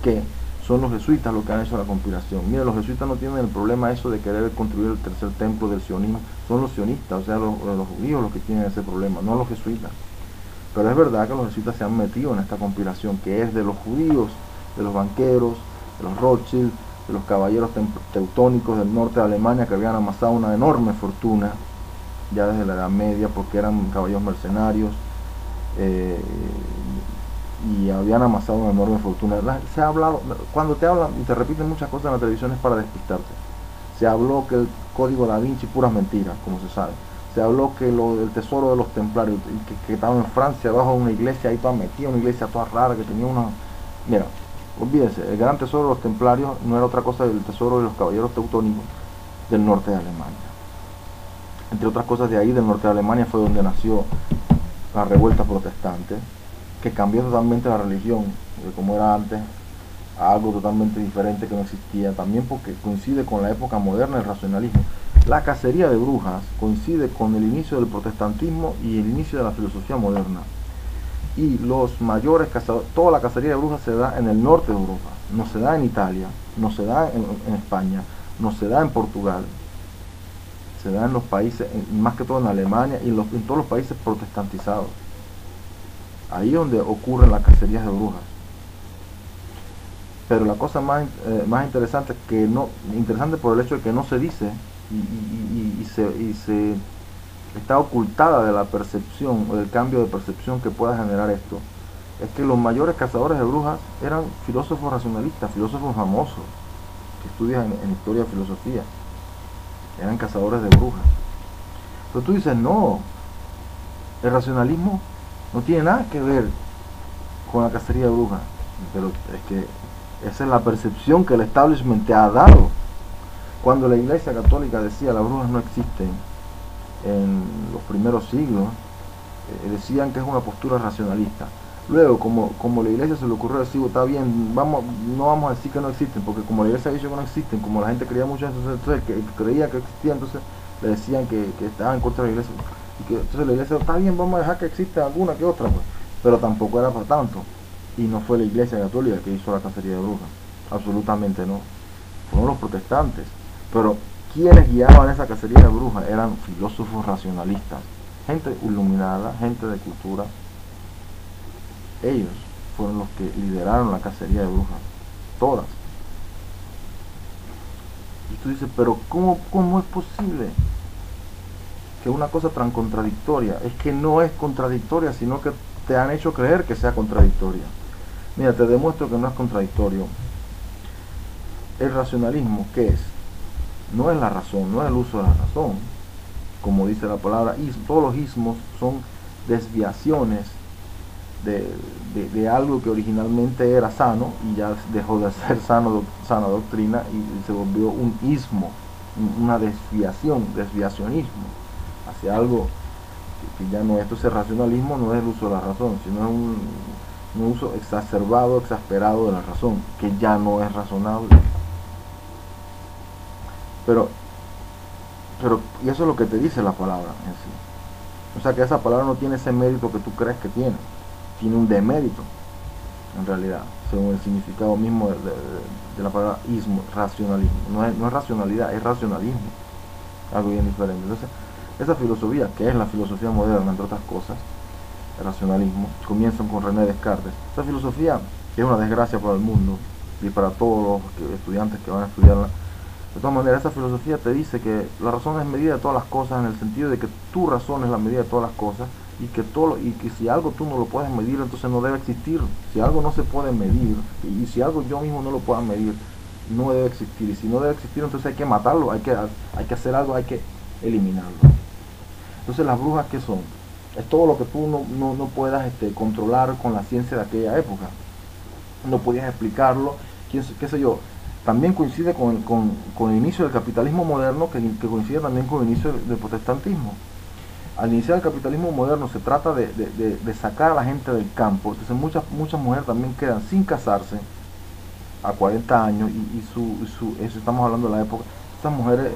que son los jesuitas los que han hecho la conspiración. Mira, los jesuitas no tienen el problema eso de querer construir el tercer templo del sionismo. Son los sionistas, o sea, los judíos los que tienen ese problema, no los jesuitas. Pero es verdad que los jesuitas se han metido en esta conspiración, que es de los judíos, de los banqueros, de los Rothschild, de los caballeros teutónicos del norte de Alemania, que habían amasado una enorme fortuna ya desde la Edad Media, porque eran caballeros mercenarios y habían amasado una enorme fortuna. Se ha hablado, cuando te hablan y te repiten muchas cosas en la televisión, es para despistarte. Se habló que el código Da Vinci, puras mentiras, como se sabe. Se habló que el tesoro de los templarios, que estaba en Francia, abajo de una iglesia, ahí toda metida, una iglesia toda rara, que tenía una... Mira, olvídese, el gran tesoro de los templarios no era otra cosa que el tesoro de los caballeros teutónicos del norte de Alemania. Entre otras cosas, de ahí, del norte de Alemania, fue donde nació la revuelta protestante, que cambió totalmente la religión, de como era antes, a algo totalmente diferente que no existía, también porque coincide con la época moderna del racionalismo. La cacería de brujas coincide con el inicio del protestantismo y el inicio de la filosofía moderna. Y los mayores cazadores, toda la cacería de brujas se da en el norte de Europa, no se da en Italia, no se da en España, no se da en Portugal, se da en los países, más que todo en Alemania y en todos los países protestantizados. Ahí es donde ocurren las cacerías de brujas. Pero la cosa más interesante, interesante por el hecho de que no se dice y se está ocultada de la percepción o del cambio de percepción que pueda generar esto, es que los mayores cazadores de brujas eran filósofos racionalistas, filósofos famosos, que estudian en historia y filosofía, eran cazadores de brujas. Pero tú dices, no, el racionalismo no tiene nada que ver con la cacería de brujas, pero es que esa es la percepción que el establishment te ha dado. Cuando la Iglesia Católica decía las brujas no existen en los primeros siglos, decían que es una postura racionalista. Luego, como la Iglesia se le ocurrió decir, está bien, no vamos a decir que no existen, porque como la Iglesia ha dicho que no existen, como la gente creía mucho en eso, entonces el que creía que existía, entonces le decían que estaban en contra de la Iglesia, y que entonces la Iglesia, está bien, vamos a dejar que exista alguna que otra, pues, pero tampoco era para tanto. Y no fue la Iglesia Católica que hizo la cacería de brujas, absolutamente no, fueron los protestantes. Pero quienes guiaban esa cacería de brujas eran filósofos racionalistas, gente iluminada, gente de cultura. Ellos fueron los que lideraron la cacería de brujas, todas. Y tú dices, pero ¿cómo es posible que una cosa tan contradictoria? Es que no es contradictoria, sino que te han hecho creer que sea contradictoria. Mira, te demuestro que no es contradictorio. El racionalismo, ¿qué es? No es la razón, no es el uso de la razón. Como dice la palabra, todos los ismos son desviaciones de algo que originalmente era sano y ya dejó de ser sana doctrina y se volvió un ismo, una desviacionismo hacia algo que ya no es. Entonces el racionalismo no es el uso de la razón, sino es un uso exacerbado, exasperado de la razón, que ya no es razonable. Pero y eso es lo que te dice la palabra en sí. O sea que esa palabra no tiene ese mérito que tú crees que tiene un demérito, en realidad, según el significado mismo de la palabra ismo, racionalismo. No es racionalidad, es racionalismo, algo bien diferente. Entonces, esa filosofía, que es la filosofía moderna, entre otras cosas, el racionalismo, comienzan con René Descartes. Esa filosofía es una desgracia para el mundo y para todos los estudiantes que van a estudiarla. De todas maneras, esa filosofía te dice que la razón es medida de todas las cosas, en el sentido de que tu razón es la medida de todas las cosas, y que si algo tú no lo puedes medir, entonces no debe existir. Si algo no se puede medir, y si algo yo mismo no lo puedo medir, no debe existir. Y si no debe existir, entonces hay que matarlo, hay que hacer algo, hay que eliminarlo. Entonces las brujas, ¿qué son? Es todo lo que tú no puedas controlar con la ciencia de aquella época. No podías explicarlo, qué sé yo. También coincide con el inicio del capitalismo moderno, que coincide también con el inicio del protestantismo. Al iniciar el capitalismo moderno se trata de sacar a la gente del campo. Entonces muchas mujeres también quedan sin casarse a 40 años eso estamos hablando de la época. Estas mujeres,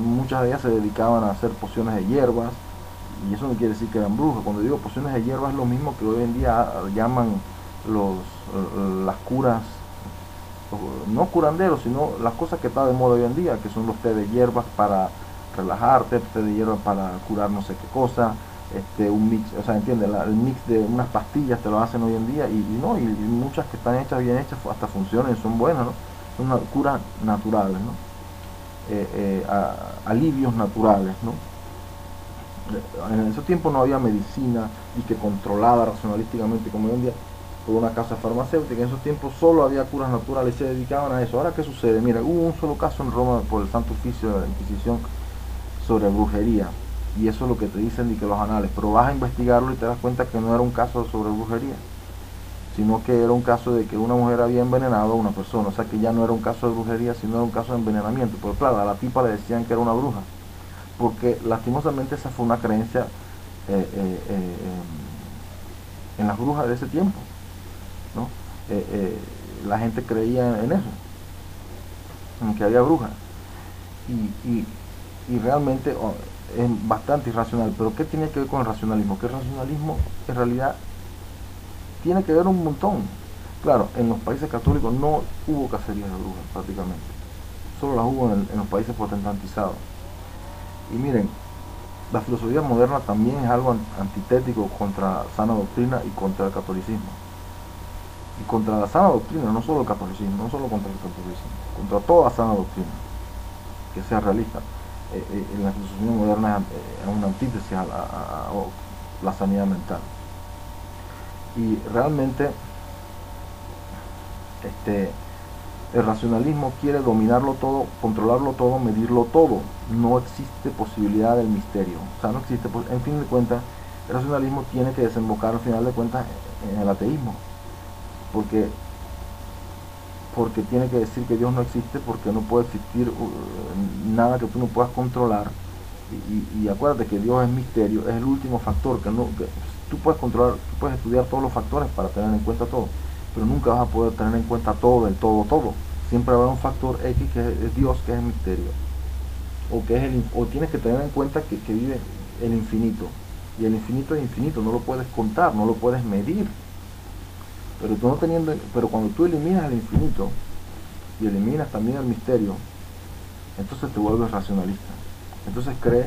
muchas de ellas se dedicaban a hacer pociones de hierbas, y eso no quiere decir que eran brujas. Cuando digo pociones de hierbas es lo mismo que hoy en día llaman las curas, no curanderos, sino las cosas que están de moda hoy en día, que son los té de hierbas para relajarte, té de hierbas para curar no sé qué cosa, un mix, o sea, entiende, el mix de unas pastillas te lo hacen hoy en día, y muchas que están hechas, bien hechas, hasta funcionan, son buenas, ¿no? Son unas curas naturales, ¿no? Alivios naturales, ¿no? En esos tiempos no había medicina y que controlada racionalísticamente como hoy en día por una casa farmacéutica. En esos tiempos solo había curas naturales y se dedicaban a eso. Ahora, ¿qué sucede? Mira, hubo un solo caso en Roma por el Santo Oficio de la Inquisición sobre brujería, y eso es lo que te dicen y que los anales, pero vas a investigarlo y te das cuenta que no era un caso sobre brujería, sino que era un caso de que una mujer había envenenado a una persona. O sea que ya no era un caso de brujería, sino era un caso de envenenamiento. Pero claro, a la tipa le decían que era una bruja, porque lastimosamente esa fue una creencia en las brujas de ese tiempo, ¿no? La gente creía en eso, en que había brujas, y realmente es bastante irracional. Pero ¿qué tiene que ver con el racionalismo? Que el racionalismo en realidad tiene que ver un montón. Claro, en los países católicos no hubo cacerías de brujas prácticamente, solo las hubo en los países protestantizados. Y miren, la filosofía moderna también es algo antitético contra sana doctrina y contra el catolicismo. y contra la sana doctrina, no solo el catolicismo, no solo contra el catolicismo, contra toda sana doctrina que sea realista. En la filosofía moderna es una antítesis a la sanidad mental. Y realmente el racionalismo quiere dominarlo todo, controlarlo todo, medirlo todo. No existe posibilidad del misterio. O sea, no existe, en fin de cuentas, el racionalismo tiene que desembocar al final de cuentas en el ateísmo. Porque tiene que decir que Dios no existe, porque no puede existir nada que tú no puedas controlar. Y acuérdate que Dios es misterio, es el último factor que tú puedes controlar, tú puedes estudiar todos los factores para tener en cuenta todo, pero nunca vas a poder tener en cuenta todo del todo. Siempre habrá un factor X que es Dios, que es el misterio, o tienes que tener en cuenta que vive el infinito, y el infinito es infinito, no lo puedes contar, no lo puedes medir. Pero cuando tú eliminas el infinito y eliminas también el misterio, entonces te vuelves racionalista. Entonces crees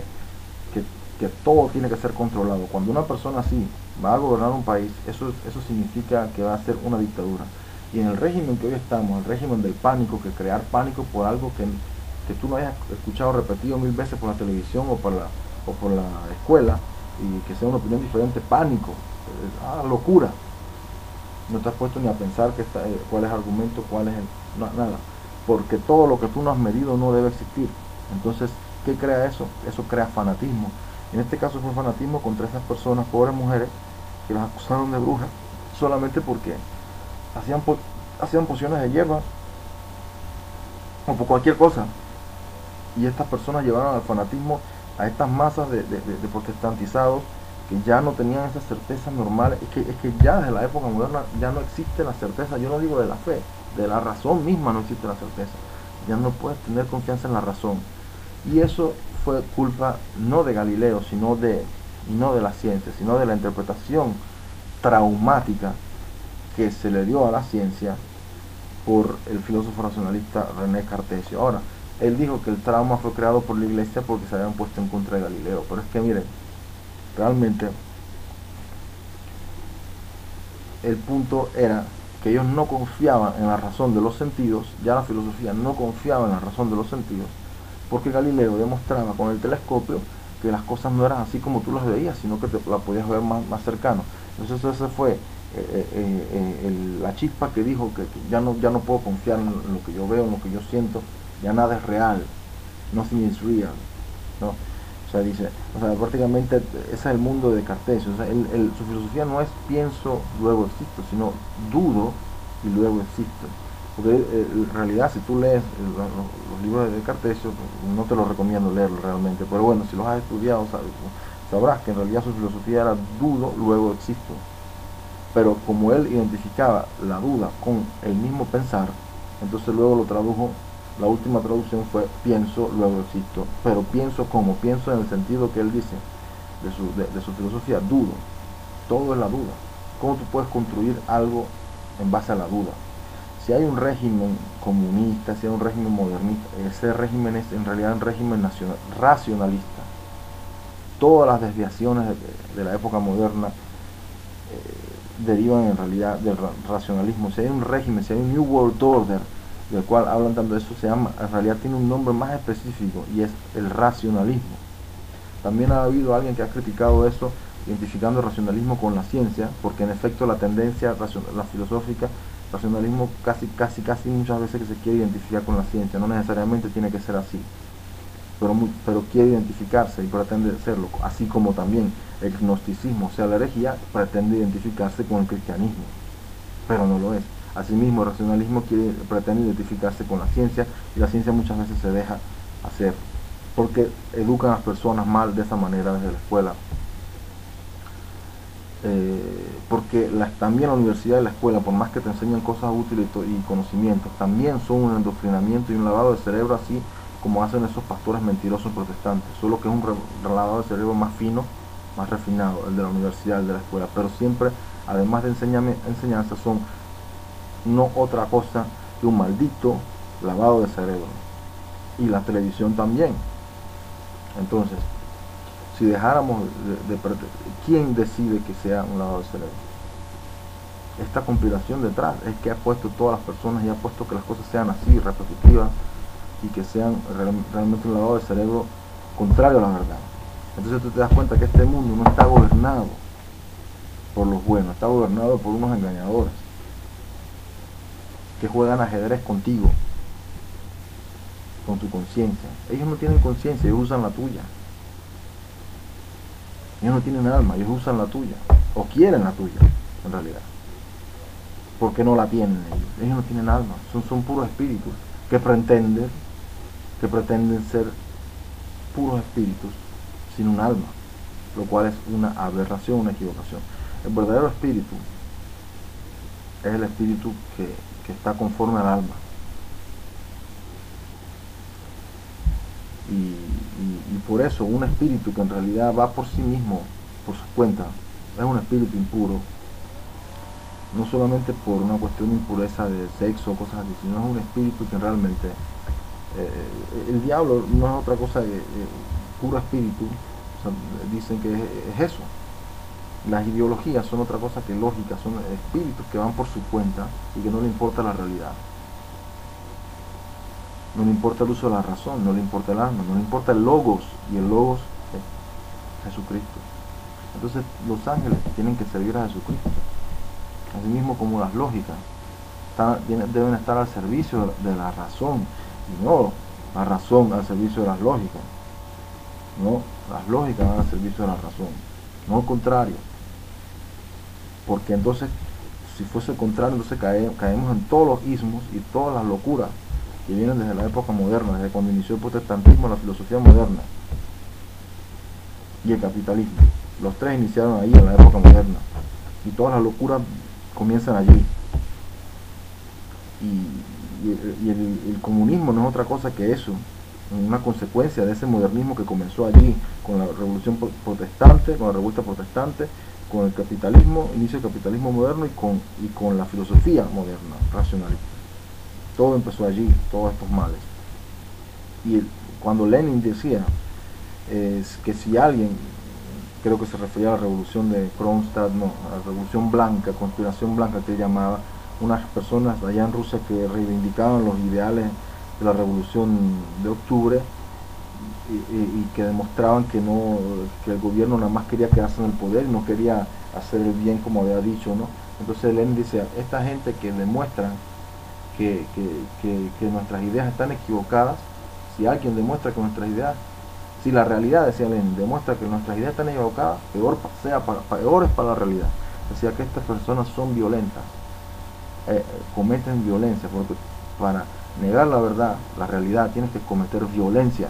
que todo tiene que ser controlado. Cuando una persona así va a gobernar un país, eso significa que va a ser una dictadura. Y en el régimen que hoy estamos, el régimen del pánico, que crear pánico por algo que tú no hayas escuchado repetido 1000 veces por la televisión o por la escuela, y que sea una opinión diferente, pánico, locura. No te has puesto ni a pensar cuál es el argumento, nada. Porque todo lo que tú no has medido no debe existir. Entonces, ¿qué crea eso? Eso crea fanatismo. En este caso fue fanatismo contra esas personas, pobres mujeres, que las acusaron de brujas solamente porque hacían pociones de hierba o por cualquier cosa. Y estas personas llevaron al fanatismo a estas masas de protestantizados que ya no tenían esa certeza normal. Es que ya desde la época moderna ya no existe la certeza. Yo no digo de la fe, de la razón misma no existe la certeza. Ya no puedes tener confianza en la razón. Y eso fue culpa no de Galileo, no de la ciencia, sino de la interpretación traumática que se le dio a la ciencia por el filósofo racionalista René Cartesio. Ahora, él dijo que el trauma fue creado por la iglesia porque se habían puesto en contra de Galileo, pero es que miren, realmente el punto era que ellos no confiaban en la razón de los sentidos. Ya la filosofía no confiaba en la razón de los sentidos, porque Galileo demostraba con el telescopio que las cosas no eran así como tú las veías, sino que las podías ver más cercano. Entonces ese fue la chispa que dijo que ya no puedo confiar en lo que yo veo, en lo que yo siento, ya nada es real, nothing is real, ¿no? O sea, prácticamente ese es el mundo de Cartesio. O sea, su filosofía no es pienso, luego existo, sino dudo y luego existo. Porque en realidad, si tú lees los libros de Cartesio, no te los recomiendo leerlos realmente, pero bueno, si los has estudiado, sabrás que en realidad su filosofía era dudo, luego existo. Pero como él identificaba la duda con el mismo pensar, entonces luego lo tradujo. La última traducción fue pienso, luego existo. Pero pienso como, pienso en el sentido que él dice de su filosofía, dudo. Todo es la duda. ¿Cómo tú puedes construir algo en base a la duda? Si hay un régimen comunista, si hay un régimen modernista, ese régimen es en realidad un régimen racionalista. Todas las desviaciones de la época moderna derivan en realidad del racionalismo. Si hay un régimen, si hay un New World Order, del cual hablan tanto de eso, en realidad tiene un nombre más específico y es el racionalismo. También ha habido alguien que ha criticado eso, identificando el racionalismo con la ciencia, porque en efecto la tendencia la filosófica, racionalismo casi muchas veces que se quiere identificar con la ciencia, no necesariamente tiene que ser así, pero quiere identificarse y pretende serlo, así como también el gnosticismo, o sea, la herejía, pretende identificarse con el cristianismo, pero no lo es. Asimismo, el racionalismo pretende identificarse con la ciencia, y la ciencia muchas veces se deja hacer, porque educan a las personas mal de esa manera desde la escuela. Porque también la universidad y la escuela, por más que te enseñan cosas útiles y conocimientos, también son un endoctrinamiento y un lavado de cerebro, así como hacen esos pastores mentirosos protestantes, solo que es un lavado de cerebro más fino, más refinado, el de la universidad, el de la escuela. Pero siempre, además de enseñanza, son no otra cosa que un maldito lavado de cerebro. Y la televisión también. Entonces, si dejáramos ¿quién decide que sea un lavado de cerebro? esta conspiración detrás es que ha puesto todas las personas y ha puesto que las cosas sean así, repetitivas, y que sean realmente un lavado de cerebro contrario a la verdad. Entonces tú te das cuenta que este mundo no está gobernado por los buenos, está gobernado por unos engañadores que juegan ajedrez contigo, con tu conciencia. Ellos no tienen conciencia, ellos usan la tuya. Ellos no tienen alma, ellos usan la tuya, o quieren la tuya, en realidad, porque no la tienen ellos. Ellos no tienen alma, son puros espíritus que pretenden ser puros espíritus sin un alma, lo cual es una aberración, una equivocación. El verdadero espíritu es el espíritu que está conforme al alma. Y por eso un espíritu que en realidad va por sí mismo, por su cuenta, es un espíritu impuro, no solamente por una cuestión de impureza de sexo o cosas así, sino es un espíritu que realmente el diablo no es otra cosa que puro espíritu. O sea, dicen que es eso. Las ideologías son otra cosa que lógica, son espíritus que van por su cuenta y que no le importa la realidad. No le importa el uso de la razón, no le importa el alma, no le importa el logos, y el logos es Jesucristo. Entonces los ángeles tienen que servir a Jesucristo, así mismo como las lógicas deben estar al servicio de la razón, y no la razón al servicio de las lógicas. No, las lógicas van al servicio de la razón, no al contrario, porque entonces si fuese el contrario, entonces caemos en todos los ismos y todas las locuras que vienen desde la época moderna, desde cuando inició el protestantismo, la filosofía moderna y el capitalismo. Los tres iniciaron ahí en la época moderna y todas las locuras comienzan allí. Y el comunismo no es otra cosa que eso, una consecuencia de ese modernismo que comenzó allí con la revolución protestante, con la revuelta protestante, con el capitalismo, inicio del capitalismo moderno y con la filosofía moderna, racionalista. Todo empezó allí, todos estos males. Y cuando Lenin decía que si alguien, creo que se refería a la revolución de Kronstadt, no, a la revolución blanca, conspiración blanca que él llamaba, unas personas allá en Rusia que reivindicaban los ideales de la revolución de octubre y que demostraban que el gobierno nada más quería quedarse en el poder, no quería hacer el bien como había dicho, ¿no? Entonces Lenin dice, esta gente que demuestra que nuestras ideas están equivocadas, si alguien demuestra que nuestras ideas, si la realidad, decía Lenin, demuestra que nuestras ideas están equivocadas, peor es para la realidad. Decía que estas personas son violentas, cometen violencia, porque para negar la verdad, la realidad, tienes que cometer violencia.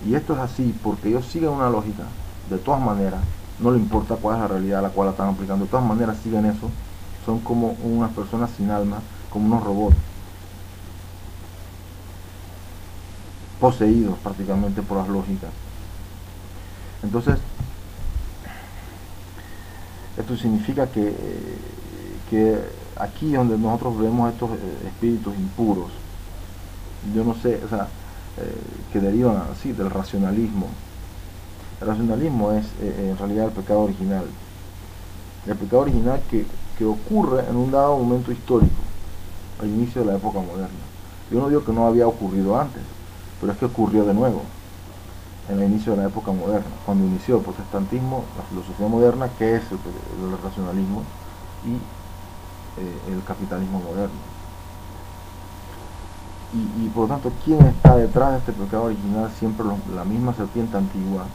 Y esto es así porque ellos siguen una lógica, de todas maneras, no le importa cuál es la realidad a la cual la están aplicando, de todas maneras siguen eso. Son como unas personas sin alma, como unos robots, poseídos prácticamente por las lógicas. Entonces, esto significa que aquí donde nosotros vemos estos espíritus impuros, yo no sé, o sea, que derivan así del racionalismo. El racionalismo es en realidad el pecado original. El pecado original que ocurre en un dado momento histórico, al inicio de la época moderna. Yo no digo que no había ocurrido antes, pero es que ocurrió de nuevo en el inicio de la época moderna, cuando inició el protestantismo, la filosofía moderna, que es el racionalismo, y el capitalismo moderno. Y por lo tanto, ¿quién está detrás de este pecado original? Siempre la misma serpiente antigua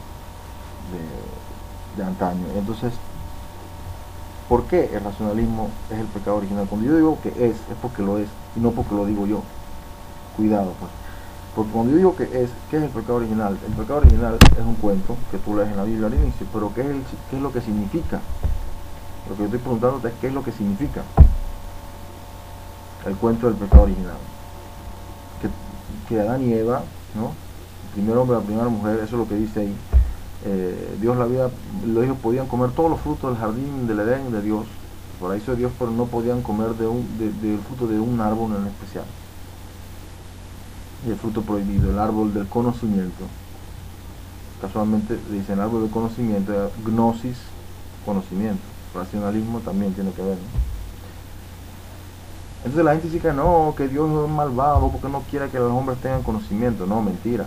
de antaño. Entonces, ¿por qué el racionalismo es el pecado original? Cuando yo digo que es porque lo es, y no porque lo digo yo. Cuidado, pues. Porque cuando yo digo que es el pecado original? El pecado original es un cuento que tú lees en la Biblia al inicio, pero ¿qué es lo que significa? Lo que yo estoy preguntándote es ¿qué es lo que significa el cuento del pecado original? Que Adán y Eva, ¿no? El primer hombre, la primera mujer, eso es lo que dice ahí. Dios los hijos podían comer todos los frutos del jardín del Edén de Dios, por ahí hizo Dios, pero no podían comer del fruto de un árbol en especial. Y el fruto prohibido, el árbol del conocimiento. Casualmente dicen el árbol del conocimiento, gnosis, conocimiento. racionalismo también tiene que ver, ¿no? Entonces la gente dice que no, que Dios es malvado porque no quiere que los hombres tengan conocimiento. No, mentira.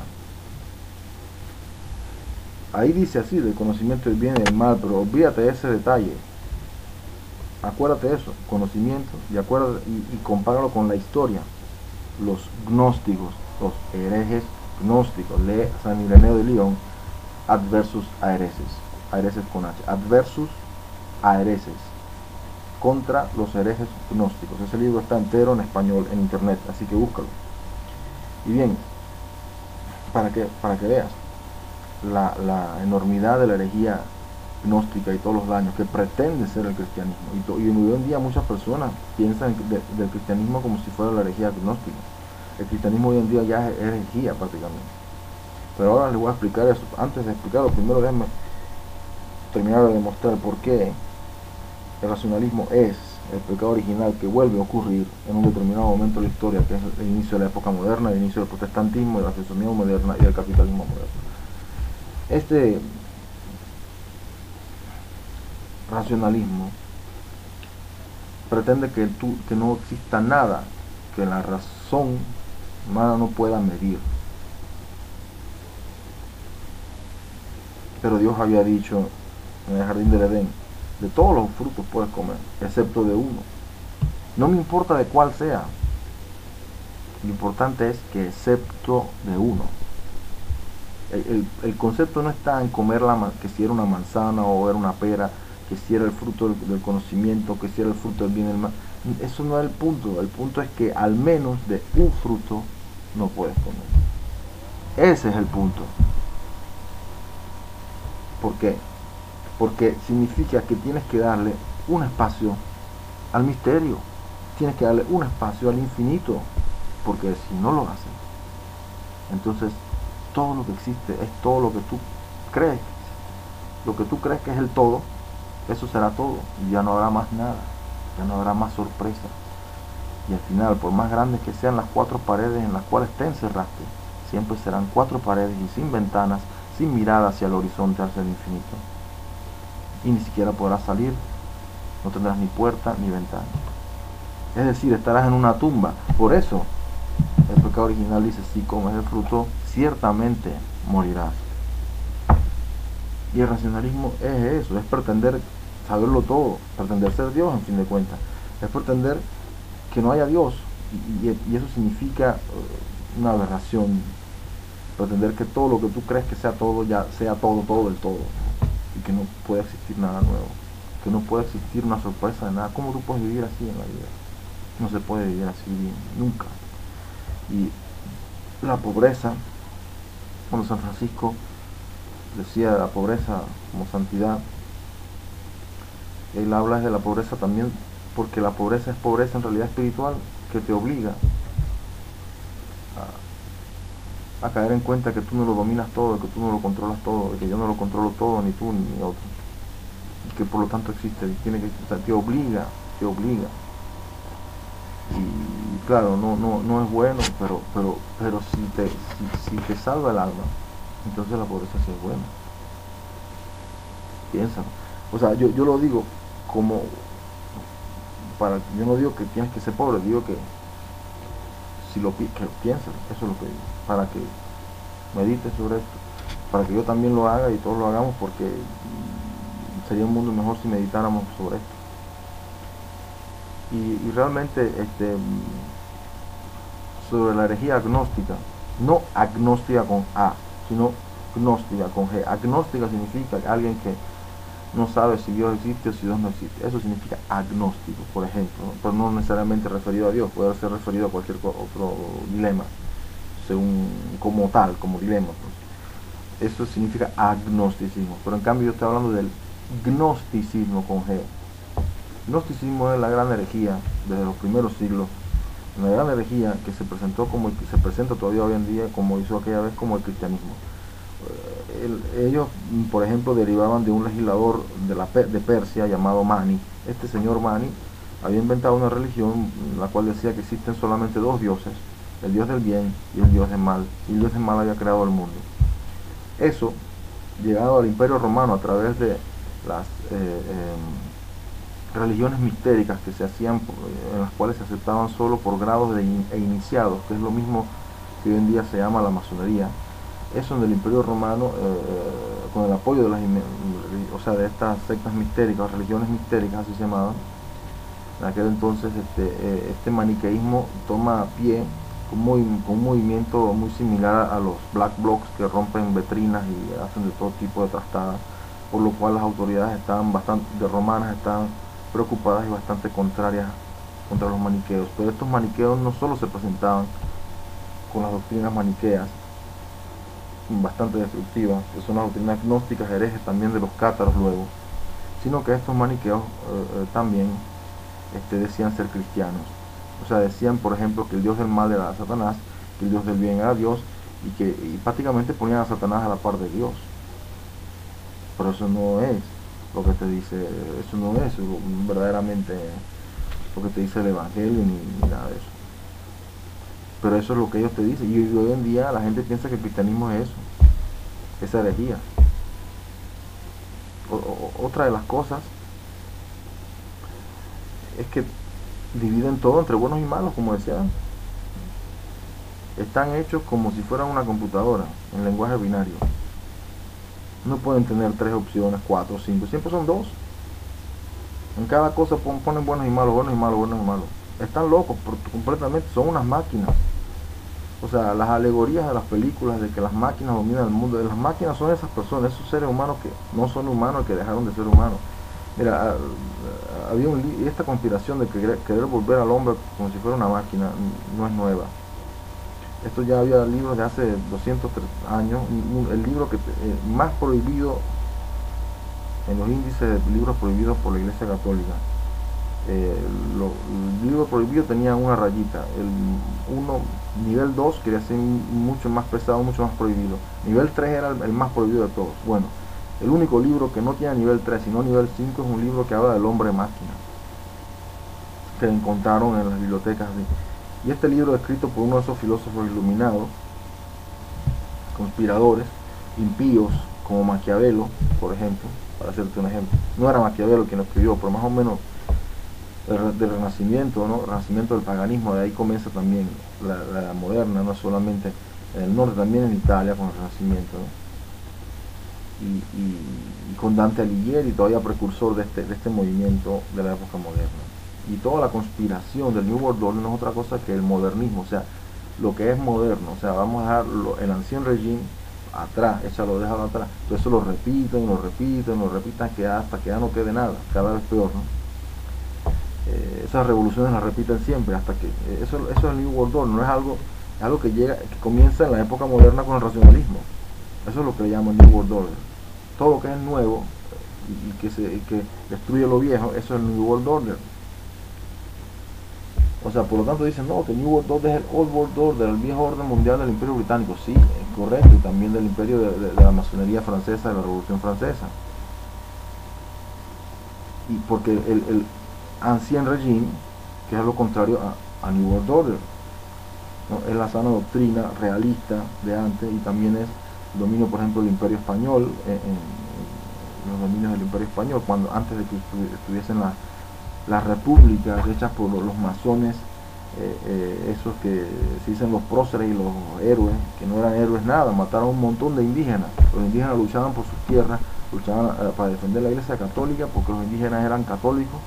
Ahí dice así, del conocimiento del bien y del mal, pero olvídate de ese detalle. Acuérdate de eso, conocimiento, y compáralo con la historia. Los gnósticos, los herejes gnósticos, lee San Ireneo de León, adversus aereses, aereses con H, adversus aereses, contra los herejes gnósticos. Ese libro está entero en español en internet, así que búscalo. Y bien, para que veas la enormidad de la herejía gnóstica y todos los daños que pretende ser el cristianismo. Y hoy en día muchas personas piensan del cristianismo como si fuera la herejía gnóstica. El cristianismo hoy en día ya es herejía prácticamente. Pero ahora les voy a explicar eso. Antes de explicarlo, primero déjenme terminar de demostrar por qué el racionalismo es el pecado original que vuelve a ocurrir en un determinado momento de la historia, que es el inicio de la época moderna, el inicio del protestantismo, de la filosofía moderna y del capitalismo moderno. Este racionalismo pretende que no exista nada que la razón humana no pueda medir. Pero Dios había dicho en el jardín del Edén, de todos los frutos puedes comer, excepto de uno. No me importa de cuál sea, lo importante es que excepto de uno. El concepto no está en comer que si era una manzana o era una pera, que si era el fruto del conocimiento, que si era el fruto del bien y del mal. Eso no es el punto es que al menos de un fruto no puedes comer. Ese es el punto. ¿Por qué? Porque significa que tienes que darle un espacio al misterio, tienes que darle un espacio al infinito, porque si no lo haces, entonces todo lo que existe es todo lo que tú crees. Lo que tú crees que es el todo, eso será todo, y ya no habrá más nada, ya no habrá más sorpresa. Y al final, por más grandes que sean las cuatro paredes en las cuales te encerraste, siempre serán cuatro paredes y sin ventanas, sin mirada hacia el horizonte, hacia el infinito. Y ni siquiera podrás salir, no tendrás ni puerta ni ventana. Es decir, estarás en una tumba. Por eso, el pecado original dice, si comes el fruto, ciertamente morirás. Y el racionalismo es eso, es pretender saberlo todo, pretender ser Dios en fin de cuentas. Es pretender que no haya Dios, y eso significa una aberración. Pretender que todo lo que tú crees que sea todo, ya sea todo del todo, y que no puede existir nada nuevo, que no puede existir una sorpresa de nada. ¿Cómo tú puedes vivir así en la vida? No se puede vivir así bien, nunca. Y la pobreza, cuando San Francisco decía de la pobreza como santidad, él habla de la pobreza también porque la pobreza es pobreza en realidad espiritual, que te obliga a caer en cuenta que tú no lo dominas todo, que tú no lo controlas todo, que yo no lo controlo todo, ni tú ni otro, y que por lo tanto existe, o sea, te obliga. Y claro, no es bueno, pero si te salva el alma, entonces la pobreza sí es buena. Piénsalo. O sea, yo lo digo como yo no digo que tienes que ser pobre, digo que si que piénsalo, eso es lo que digo, para que medites sobre esto, para que yo también lo haga y todos lo hagamos, porque sería un mundo mejor si meditáramos sobre esto. Y realmente sobre la herejía agnóstica, no agnóstica con A, sino gnóstica con G. Agnóstica significa alguien que no sabe si Dios existe o si Dios no existe. Eso significa agnóstico, por ejemplo, ¿no? Pero no necesariamente referido a Dios, puede ser referido a cualquier otro dilema, según como tal, como dilema, pues. Eso significa agnosticismo, pero en cambio yo estoy hablando del gnosticismo con G. Gnosticismo es la gran herejía desde los primeros siglos, una gran herejía que se presentó que se presenta todavía hoy en día, como hizo aquella vez, como el cristianismo. Ellos, por ejemplo, derivaban de un legislador de Persia llamado Mani. Este señor Mani había inventado una religión la cual decía que existen solamente dos dioses, el dios del bien y el dios del mal, y el dios del mal había creado el mundo. Eso, llegado al Imperio Romano a través de religiones mistéricas que se hacían, en las cuales se aceptaban solo por grados e iniciados, que es lo mismo que hoy en día se llama la masonería. Eso en el Imperio Romano, con el apoyo de de estas sectas mistéricas, religiones mistéricas, así se llamaban, en aquel entonces este maniqueísmo toma pie con un movimiento muy similar a los black blocs, que rompen vitrinas y hacen de todo tipo de trastadas, por lo cual las autoridades romanas estaban preocupadas y bastante contrarias contra los maniqueos. Pero estos maniqueos no solo se presentaban con las doctrinas maniqueas, bastante destructivas, que son las doctrinas gnósticas, herejes también de los cátaros luego, sino que estos maniqueos también decían ser cristianos. O sea, decían, por ejemplo, que el Dios del mal era Satanás, que el Dios del bien era Dios, y prácticamente ponían a Satanás a la par de Dios. Pero eso no es lo que te dice, eso no es verdaderamente lo que te dice el Evangelio, ni nada de eso. Pero eso es lo que ellos te dicen, y hoy en día la gente piensa que el cristianismo es eso, esa herejía. Otra de las cosas es que dividen todo entre buenos y malos, como decía antes. Están hechos como si fueran una computadora, en lenguaje binario. No pueden tener 3 opciones, 4, 5, siempre son 2. En cada cosa ponen buenos y malos, buenos y malos, buenos y malos. Están locos completamente, son unas máquinas. O sea, las alegorías de las películas de que las máquinas dominan el mundo, las máquinas son esas personas, esos seres humanos que no son humanos, que dejaron de ser humanos. Mira, había esta conspiración de querer volver al hombre como si fuera una máquina, no es nueva. Esto ya había libros de hace 200 años. El libro más prohibido en los índices de libros prohibidos por la Iglesia Católica, el libro prohibido tenía una rayita. Nivel 2 quería ser mucho más pesado, mucho más prohibido. Nivel 3 era el más prohibido de todos. Bueno, el único libro que no tiene nivel 3 sino nivel 5 es un libro que habla del hombre máquina, que encontraron en las bibliotecas. Y este libro es escrito por uno de esos filósofos iluminados, conspiradores, impíos, como Maquiavelo, por ejemplo, para hacerte un ejemplo. No era Maquiavelo quien lo escribió, pero más o menos del Renacimiento, ¿no? Renacimiento del paganismo, de ahí comienza también la edad moderna, no solamente en el norte, también en Italia con el Renacimiento, ¿no? Y con Dante Alighieri, todavía precursor de este movimiento de la época moderna. Y toda la conspiración del New World Order no es otra cosa que el modernismo, o sea, lo que es moderno, o sea, vamos a dejar el ancien regime atrás, déjalo atrás. Entonces eso lo repiten, hasta que ya no quede nada, cada vez peor, ¿no? Esas revoluciones las repiten siempre, hasta que eso es el New World Order, no es algo que comienza en la época moderna con el racionalismo. Eso es lo que le llaman New World Order. Todo lo que es nuevo y que destruye lo viejo, eso es el New World Order. O sea, por lo tanto dicen, no, que New World Order es el Old World Order, el viejo orden mundial del Imperio Británico. Sí, es correcto, y también del imperio de la masonería francesa, de la Revolución Francesa. Y porque el Ancien Regime, que es lo contrario a New World Order, ¿no? Es la sana doctrina realista de antes, y también es el dominio, por ejemplo, del Imperio Español, en los dominios del Imperio Español, antes de que estuviesen las repúblicas hechas por los masones, esos que se dicen los próceres y los héroes, que no eran héroes nada, mataron a un montón de indígenas. Los indígenas luchaban por sus tierras, luchaban para defender la Iglesia Católica, porque los indígenas eran católicos,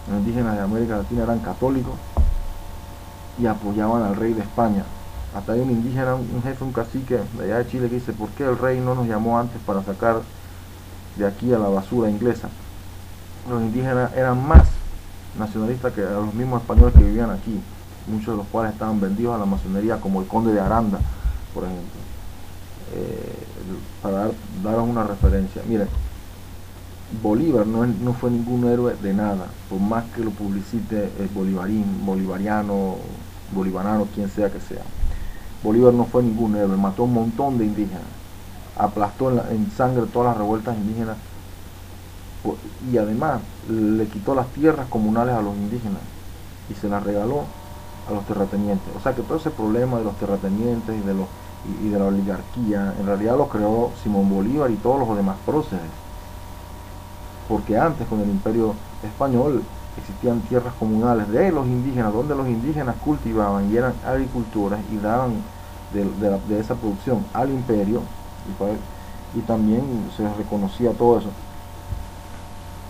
los indígenas de América Latina eran católicos y apoyaban al rey de España. Hasta hay un indígena, un jefe, un cacique de allá de Chile, que dice, ¿por qué el rey no nos llamó antes para sacar de aquí a la basura inglesa? Los indígenas eran más nacionalistas que los mismos españoles que vivían aquí, muchos de los cuales estaban vendidos a la masonería, como el conde de Aranda, por ejemplo. Para daros una referencia, miren, Bolívar no fue ningún héroe de nada, por más que lo publicite el bolivariano, quien sea que sea. Bolívar no fue ningún héroe, mató un montón de indígenas, aplastó en sangre todas las revueltas indígenas, y además le quitó las tierras comunales a los indígenas y se las regaló a los terratenientes. O sea que todo ese problema de los terratenientes y de la oligarquía, en realidad lo creó Simón Bolívar y todos los demás próceres. porque antes con el imperio español existían tierras comunales de los indígenas, donde los indígenas cultivaban y eran agricultores y daban de esa producción al imperio, y también se les reconocía todo eso.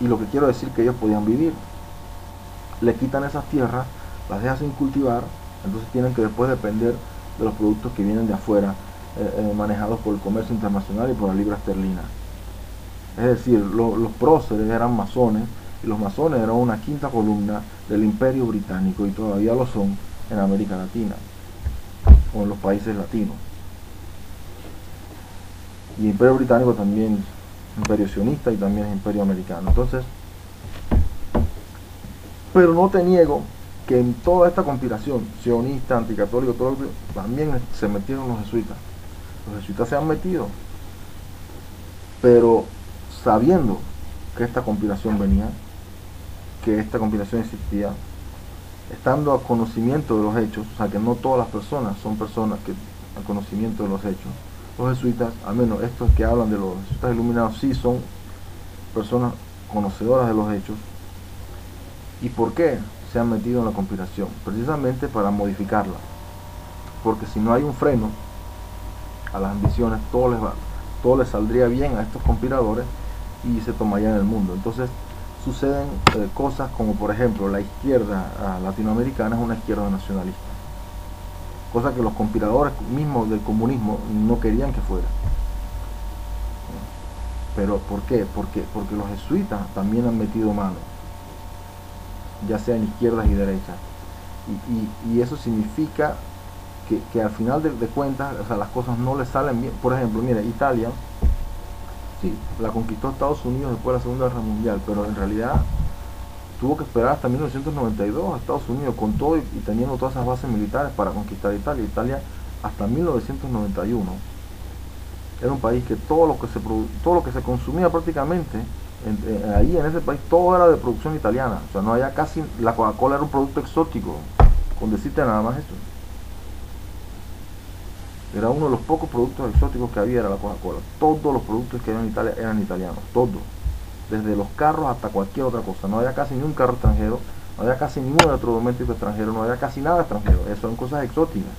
Y lo que quiero decir que ellos podían vivir. Le quitan esas tierras, las dejan sin cultivar, entonces tienen que después depender de los productos que vienen de afuera, manejados por el comercio internacional y por la libra esterlina. Es decir, los próceres eran masones, y los masones eran una quinta columna del imperio británico, y todavía lo son en América Latina o en los países latinos. Y el imperio británico también es imperio sionista y también es imperio americano. Entonces, pero no te niego que en toda esta conspiración sionista, anticatólico, todo, también se metieron los jesuitas. Los jesuitas se han metido, pero sabiendo que esta conspiración venía, que esta conspiración existía, estando a conocimiento de los hechos, o sea que no todas las personas son personas que al conocimiento de los hechos, los jesuitas, al menos estos que hablan de los jesuitas iluminados, sí son personas conocedoras de los hechos. ¿Y por qué se han metido en la conspiración? Precisamente para modificarla, porque si no hay un freno a las ambiciones, todo les saldría bien a estos conspiradores y se tomarían el mundo. Entonces suceden cosas como, por ejemplo, la izquierda latinoamericana es una izquierda nacionalista, cosa que los conspiradores mismos del comunismo no querían que fuera. ¿Pero por qué? Porque los jesuitas también han metido mano, ya sea en izquierdas y derechas, y eso significa que al final de cuentas, o sea, las cosas no les salen bien. Por ejemplo, mira, Italia, sí, la conquistó Estados Unidos después de la Segunda Guerra Mundial, pero en realidad tuvo que esperar hasta 1992 a Estados Unidos, con todo y teniendo todas esas bases militares, para conquistar Italia. Italia hasta 1991 era un país que todo lo que se consumía prácticamente ahí en ese país, todo era de producción italiana. O sea, no había casi, la Coca-Cola era un producto exótico, con decirte nada más eso. Era uno de los pocos productos exóticos que había, era la Coca-Cola. Todos los productos que había en Italia eran italianos, todos. Desde los carros hasta cualquier otra cosa. No había casi ni un carro extranjero, no había casi ningún electrodoméstico extranjero, no había casi nada extranjero. Eso son cosas exóticas.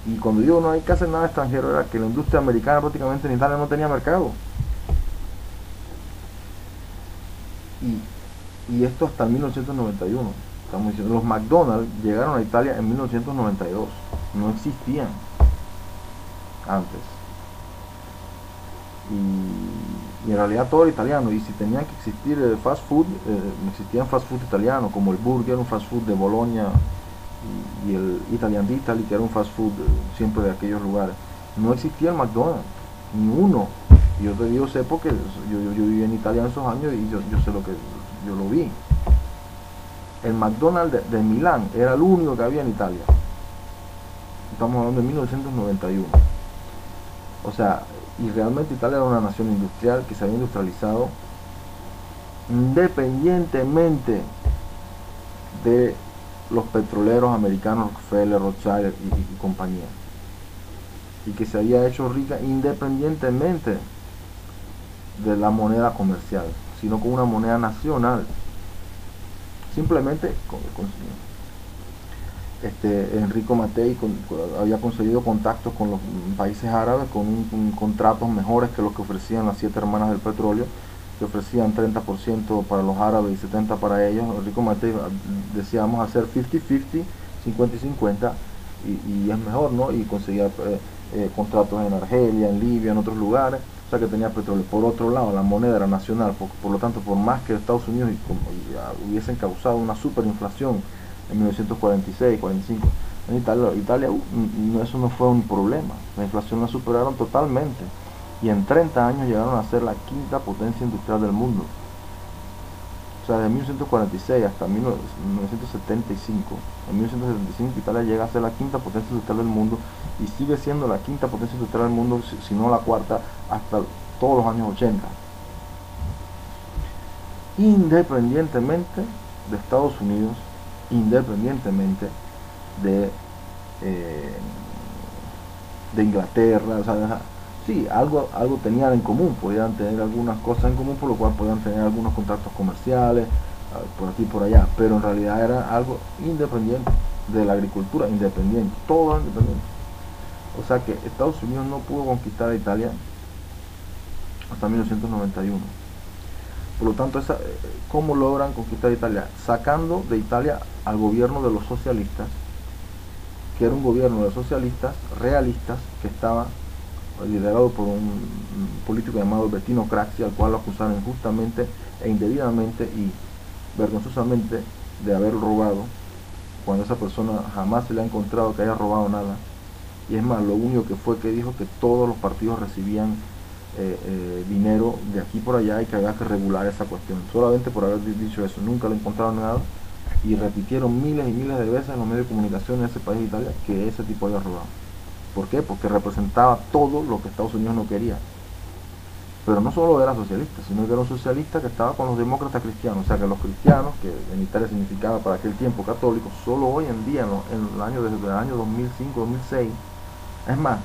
Y cuando digo no hay casi nada extranjero, era que la industria americana prácticamente en Italia no tenía mercado. Y esto hasta 1991. Estamos diciendo, los McDonald's llegaron a Italia en 1992. No existían antes. Y en realidad todo era italiano. Y si tenían que existir fast food, existían fast food italianos, como el Burger, un fast food de Bolonia, y el Italian d'Italy, que era un fast food siempre de aquellos lugares. No existía el McDonald's, ni uno. Y yo te digo, sé porque yo viví en Italia en esos años y yo sé lo que yo lo vi. El McDonald's de Milán era el único que había en Italia. Estamos hablando de 1991. O sea, y realmente Italia era una nación industrial que se había industrializado independientemente de los petroleros americanos, Rockefeller, Rothschild y compañía, y que se había hecho rica independientemente de la moneda comercial, sino con una moneda nacional. Simplemente Enrico Mattei había conseguido contactos con los países árabes con contratos mejores que los que ofrecían las 7 hermanas del petróleo, que ofrecían 30% para los árabes y 70% para ellos. Enrico Mattei decía, vamos a hacer 50-50, 50-50, y es mejor, ¿no? Y conseguía contratos en Argelia, en Libia, en otros lugares, o sea que tenía petróleo. Por otro lado, la moneda era nacional, por lo tanto, por más que Estados Unidos hubiesen causado una superinflación en 1946, 45, en Italia eso no fue un problema. La inflación la superaron totalmente, y en 30 años llegaron a ser la 5ª potencia industrial del mundo. O sea, de 1946 hasta 1975. En 1975 Italia llega a ser la 5ª potencia industrial del mundo, y sigue siendo la 5ª potencia industrial del mundo, si no la 4ª, hasta todos los años 80. Independientemente de Estados Unidos, independientemente de Inglaterra, o sí, algo tenían en común, podían tener algunas cosas en común, por lo cual podían tener algunos contactos comerciales, por aquí y por allá, pero en realidad era algo independiente de la agricultura, independiente, todo independiente. O sea que Estados Unidos no pudo conquistar a Italia hasta 1991. Por lo tanto, ¿cómo logran conquistar Italia? Sacando de Italia al gobierno de los socialistas, que era un gobierno de socialistas realistas que estaba liderado por un político llamado Bettino Craxi, al cual lo acusaron injustamente e indebidamente y vergonzosamente de haber robado, cuando esa persona jamás se le ha encontrado que haya robado nada. Y es más, lo único que fue que dijo que todos los partidos recibían dinero de aquí por allá y que había que regular esa cuestión. Solamente por haber dicho eso, nunca le encontraron nada y repitieron miles y miles de veces en los medios de comunicación en ese país de Italia que ese tipo había robado. ¿Por qué? Porque representaba todo lo que Estados Unidos no quería. Pero no solo era socialista, sino que era un socialista que estaba con los demócratas cristianos. O sea que los cristianos, que en Italia significaba para aquel tiempo católicos, solo hoy en día, en el año, desde el año 2005, 2006, es más,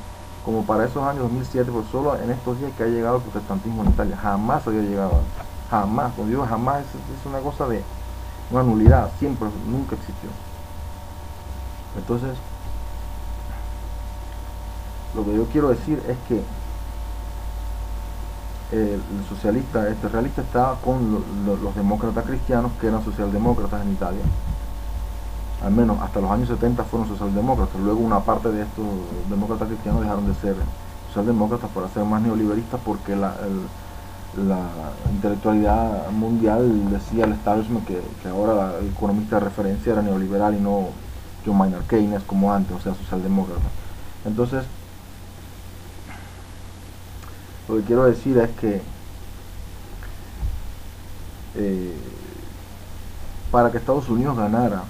como para esos años 2007, pues solo en estos días que ha llegado el protestantismo en Italia. Jamás había llegado antes. Jamás. Cuando digo jamás, es una cosa de una nulidad. Siempre, nunca existió. Entonces, lo que yo quiero decir es que el socialista, realista, estaba con los demócratas cristianos, que eran socialdemócratas en Italia. Al menos hasta los años 70 fueron socialdemócratas. Luego una parte de estos demócratas cristianos dejaron de ser socialdemócratas para ser más neoliberalistas, porque la intelectualidad mundial decía el establishment que ahora el economista de referencia era neoliberal y no John Maynard Keynes como antes, o sea, socialdemócrata. Entonces, lo que quiero decir es que para que Estados Unidos ganara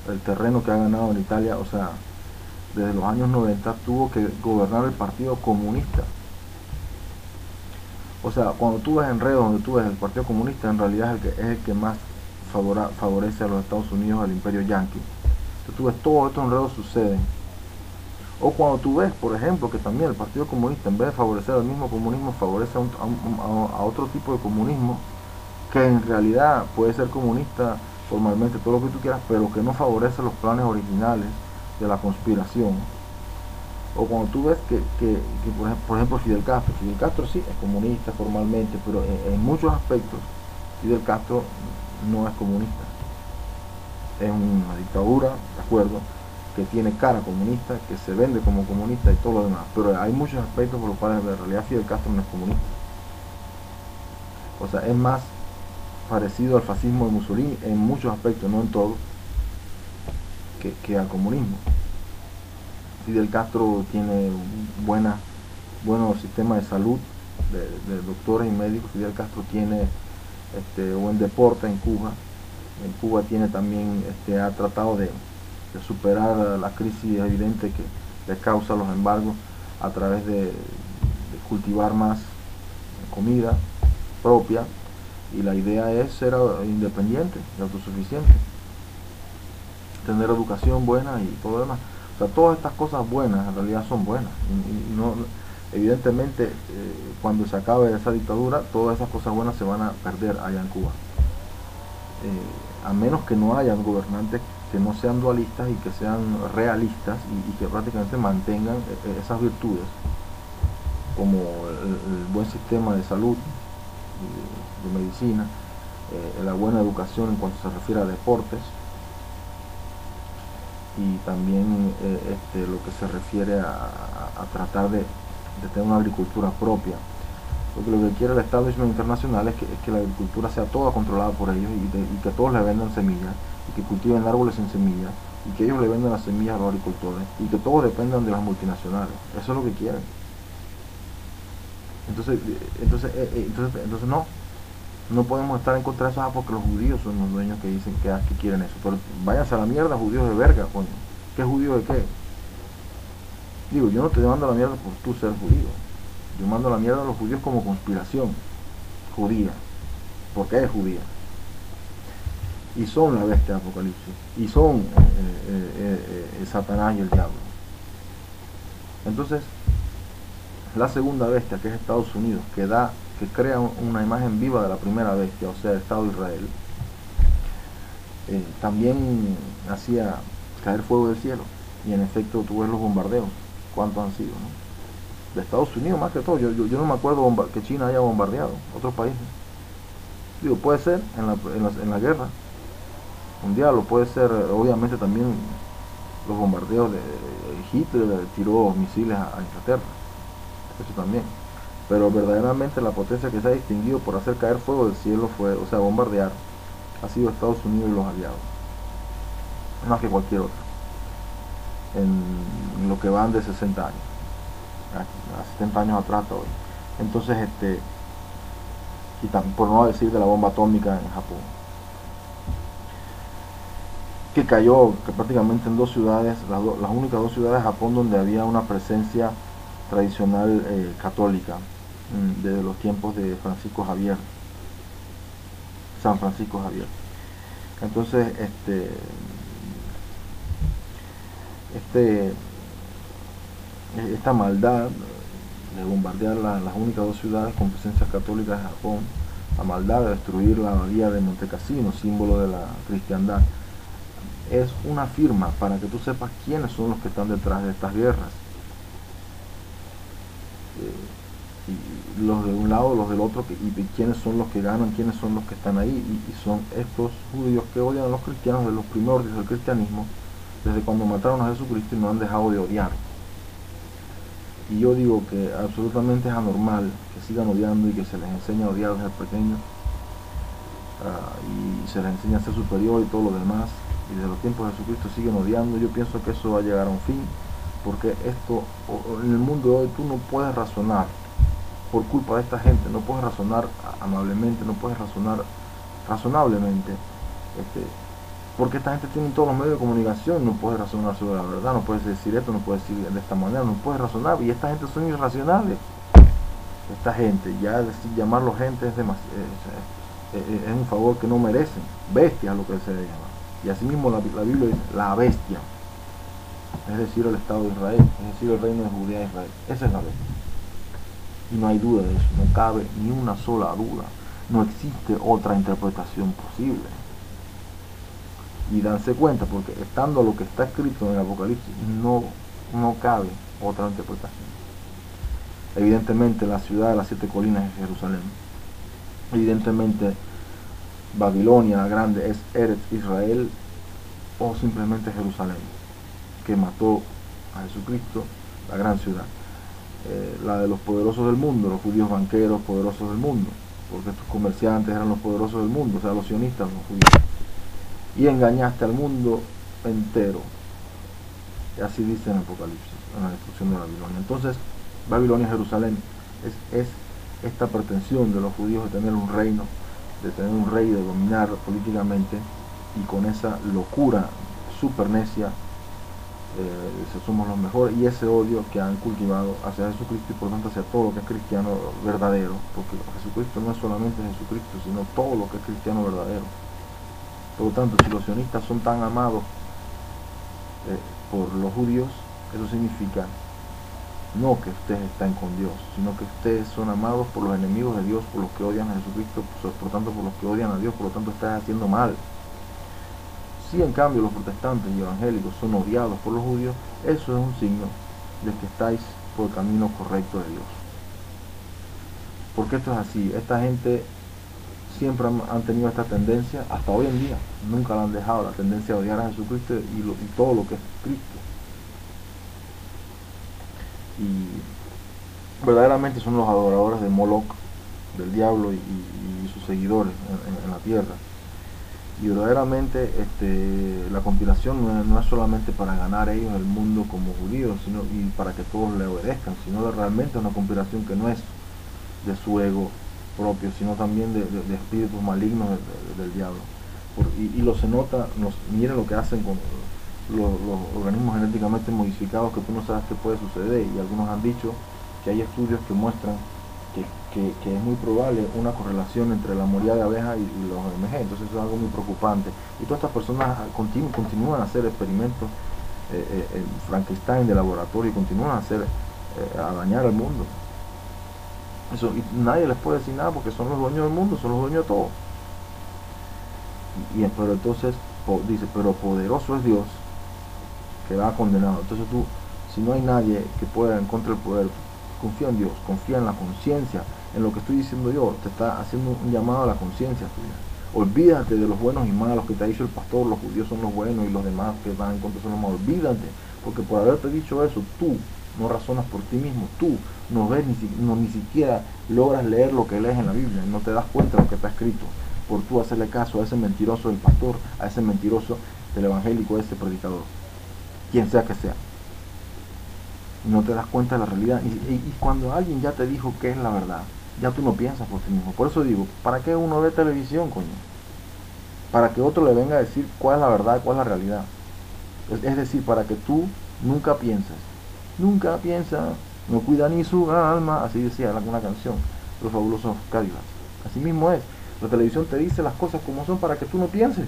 el terreno que ha ganado en Italia, o sea, desde los años 90 tuvo que gobernar el Partido Comunista. O sea, cuando tú ves enredos donde tú ves el Partido Comunista, en realidad es el que más favorece a los Estados Unidos, al imperio yanqui. Entonces tú ves todos estos enredos suceden. O cuando tú ves, por ejemplo, que también el Partido Comunista, en vez de favorecer al mismo comunismo, favorece a otro tipo de comunismo, que en realidad puede ser comunista formalmente, todo lo que tú quieras, pero que no favorece los planes originales de la conspiración. O cuando tú ves que por ejemplo, Fidel Castro sí es comunista formalmente, pero en muchos aspectos Fidel Castro no es comunista. Es una dictadura, de acuerdo, que tiene cara comunista, que se vende como comunista y todo lo demás, pero hay muchos aspectos por los cuales en realidad Fidel Castro no es comunista. O sea, es más parecido al fascismo de Mussolini en muchos aspectos, no en todos, que al comunismo. Fidel Castro tiene buenos sistemas de salud de doctores y médicos. Fidel Castro tiene buen deporte en Cuba. En Cuba tiene también, ha tratado de superar la crisis evidente que le causa los embargos a través de cultivar más comida propia, y la idea es ser independiente y autosuficiente, tener educación buena y todo lo demás. O sea, todas estas cosas buenas en realidad son buenas y no, evidentemente cuando se acabe esa dictadura, todas esas cosas buenas se van a perder allá en Cuba, a menos que no hayan gobernantes que no sean dualistas y que sean realistas y que prácticamente mantengan esas virtudes, como el buen sistema de salud, de medicina, la buena educación en cuanto se refiere a deportes, y también lo que se refiere a tratar de tener una agricultura propia, porque lo que quiere el establishment internacional es que la agricultura sea toda controlada por ellos y que todos le vendan semillas y que cultiven árboles sin semillas y que ellos le vendan las semillas a los agricultores y que todos dependan de las multinacionales. Eso es lo que quieren. Entonces no podemos estar en contra de eso, porque los judíos son los dueños que dicen que quieren eso. Pero váyanse a la mierda, judíos de verga, coño. ¿Qué judío de qué? Digo, yo no te mando a la mierda por tú ser judío. Yo mando a la mierda a los judíos como conspiración judía, porque es judía. Y son la bestia de Apocalipsis. Y son Satanás y el diablo. Entonces, la segunda bestia, que es Estados Unidos, que crea una imagen viva de la primera bestia, o sea, el Estado de Israel, también hacía caer fuego del cielo, y en efecto tú ves los bombardeos, cuántos han sido, ¿no? De Estados Unidos más que todo. Yo no me acuerdo que China haya bombardeado otros países. Digo, puede ser en la guerra mundial, o puede ser obviamente también los bombardeos de Hitler tiró misiles a Inglaterra, eso también. Pero verdaderamente la potencia que se ha distinguido por hacer caer fuego del cielo fue, o sea, bombardear, ha sido Estados Unidos y los aliados, más que cualquier otro, en lo que van de 60 años, a 70 años atrás hasta hoy. Entonces, y por no decir de la bomba atómica en Japón, que cayó prácticamente en 2 ciudades, las únicas 2 ciudades de Japón donde había una presencia tradicional católica, desde los tiempos de San Francisco Javier. Entonces, esta maldad de bombardear las únicas 2 ciudades con presencia católica de Japón, la maldad de destruir la abadía de Monte Cassino, símbolo de la cristiandad, es una firma para que tú sepas quiénes son los que están detrás de estas guerras. Y los de un lado, los del otro, y quiénes son los que ganan, quiénes son los que están ahí, y son estos judíos que odian a los cristianos de los primordios del cristianismo, desde cuando mataron a Jesucristo, y no han dejado de odiar. Y yo digo que absolutamente es anormal que sigan odiando y que se les enseña a odiar desde pequeños, y se les enseña a ser superior y todo lo demás, y desde los tiempos de Jesucristo siguen odiando. Yo pienso que eso va a llegar a un fin, porque en el mundo de hoy tú no puedes razonar por culpa de esta gente, no puedes razonar amablemente, no puedes razonar razonablemente, porque esta gente tiene todos los medios de comunicación, no puedes razonar sobre la verdad, no puedes decir esto, no puedes decir de esta manera, no puedes razonar, y esta gente son irracionales. Esta gente, llamarlos gente es un favor que no merecen, bestia es lo que se debe llamar. Y así mismo la Biblia dice, la bestia, es decir, el Estado de Israel, es decir, el reino de Judea de Israel, esa es la bestia. Y no hay duda de eso, no cabe ni una sola duda, no existe otra interpretación posible. Y danse cuenta, porque estando lo que está escrito en el Apocalipsis, no cabe otra interpretación. Evidentemente la ciudad de las 7 colinas es Jerusalén. Evidentemente Babilonia la grande es Eretz Israel, o simplemente Jerusalén, que mató a Jesucristo, la gran ciudad. La de los poderosos del mundo, los judíos banqueros poderosos del mundo, porque estos comerciantes eran los poderosos del mundo, o sea, los sionistas, los judíos. Y engañaste al mundo entero. Y así dice en el Apocalipsis, en la destrucción de Babilonia. Entonces, Babilonia y Jerusalén es esta pretensión de los judíos de tener un reino, de tener un rey, de dominar políticamente, y con esa locura super necia, somos los mejores, y ese odio que han cultivado hacia Jesucristo y por tanto hacia todo lo que es cristiano verdadero, porque Jesucristo no es solamente Jesucristo, sino todo lo que es cristiano verdadero. Por lo tanto, si los sionistas son tan amados por los judíos, eso significa no que ustedes están con Dios, sino que ustedes son amados por los enemigos de Dios, por los que odian a Jesucristo, por tanto por los que odian a Dios, por lo tanto estás haciendo mal. Si en cambio los protestantes y evangélicos son odiados por los judíos, eso es un signo de que estáis por el camino correcto de Dios. Porque esto es así, esta gente siempre han tenido esta tendencia, hasta hoy en día, nunca la han dejado, la tendencia de odiar a Jesucristo y todo lo que es Cristo. Y verdaderamente son los adoradores de Moloch, del diablo y sus seguidores en la tierra. Y verdaderamente la conspiración no es solamente para ganar ellos el mundo como judíos, sino y para que todos le obedezcan, sino realmente una conspiración que no es de su ego propio, sino también de espíritus malignos del diablo. Y se nota, miren lo que hacen con los organismos genéticamente modificados, que tú no sabes qué puede suceder, y algunos han dicho que hay estudios que muestran que es muy probable una correlación entre la moría de abejas y los OMG. Entonces eso es algo muy preocupante, y todas estas personas continúan a hacer experimentos Frankenstein de laboratorio, y continúan a hacer a dañar el mundo. Eso, y nadie les puede decir nada porque son los dueños del mundo, son los dueños de todo. Pero entonces dice, pero poderoso es Dios que va condenado. Entonces tú, si no hay nadie que pueda en contra del poder, confía en Dios, confía en la conciencia, en lo que estoy diciendo yo. Te está haciendo un llamado a la conciencia tuya. Olvídate de los buenos y malos que te ha dicho el pastor, los judíos son los buenos y los demás que van en contra son los malos. Olvídate, porque por haberte dicho eso, tú no razonas por ti mismo, tú no ves ni siquiera logras leer lo que lees en la Biblia, no te das cuenta de lo que está escrito, por tú hacerle caso a ese mentiroso del pastor, a ese mentiroso del evangélico, a ese predicador, quien sea que sea. No te das cuenta de la realidad, y cuando alguien ya te dijo qué es la verdad, ya tú no piensas por ti mismo. Por eso digo, ¿para qué uno ve televisión, coño? Para que otro le venga a decir cuál es la verdad, cuál es la realidad. Es decir, para que tú nunca pienses, no cuida ni su alma, así decía una canción, Los Fabulosos Cadillacs. Así mismo es, la televisión te dice las cosas como son para que tú no pienses,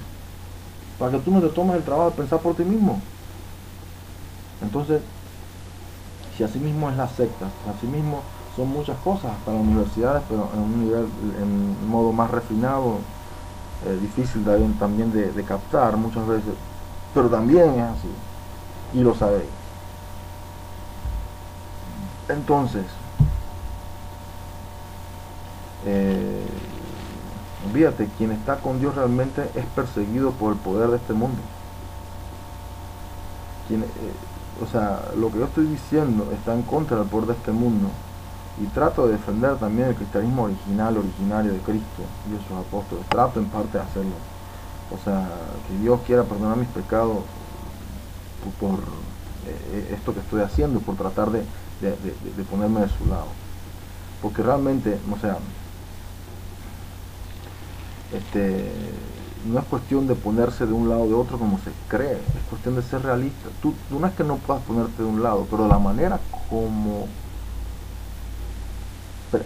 para que tú no te tomes el trabajo de pensar por ti mismo. Entonces, si así mismo es la secta, así mismo son muchas cosas, hasta las universidades, pero en un nivel, en un modo más refinado, difícil también de captar muchas veces, pero también es así, y lo sabéis. Entonces, olvídate, quien está con Dios realmente es perseguido por el poder de este mundo. O sea, lo que yo estoy diciendo está en contra del poder de este mundo, y trato de defender también el cristianismo originario de Cristo y de sus apóstoles. Trato en parte de hacerlo. O sea, que Dios quiera perdonar mis pecados por esto que estoy haciendo, por tratar de ponerme de su lado. Porque realmente, o sea, no es cuestión de ponerse de un lado o de otro como se cree, es cuestión de ser realista. Tú no es que no puedas ponerte de un lado, pero la manera como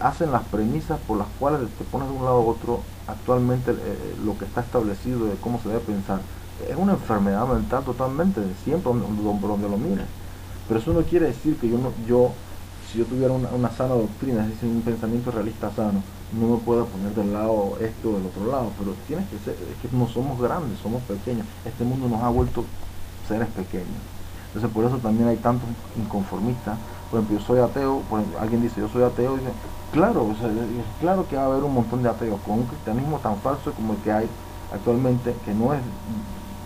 hacen las premisas por las cuales te pones de un lado u otro, actualmente lo que está establecido de cómo se debe pensar, es una enfermedad mental totalmente, siempre donde lo mires. Pero eso no quiere decir que si yo tuviera una sana doctrina, es decir, un pensamiento realista sano, no me pueda poner del lado esto o del otro lado. Pero tienes que ser, es que no somos grandes, somos pequeños. Este mundo nos ha vuelto seres pequeños. Entonces por eso también hay tantos inconformistas. Por ejemplo, yo soy ateo, alguien dice yo soy ateo, y dice, claro, o sea, claro que va a haber un montón de ateos con un cristianismo tan falso como el que hay actualmente, que no es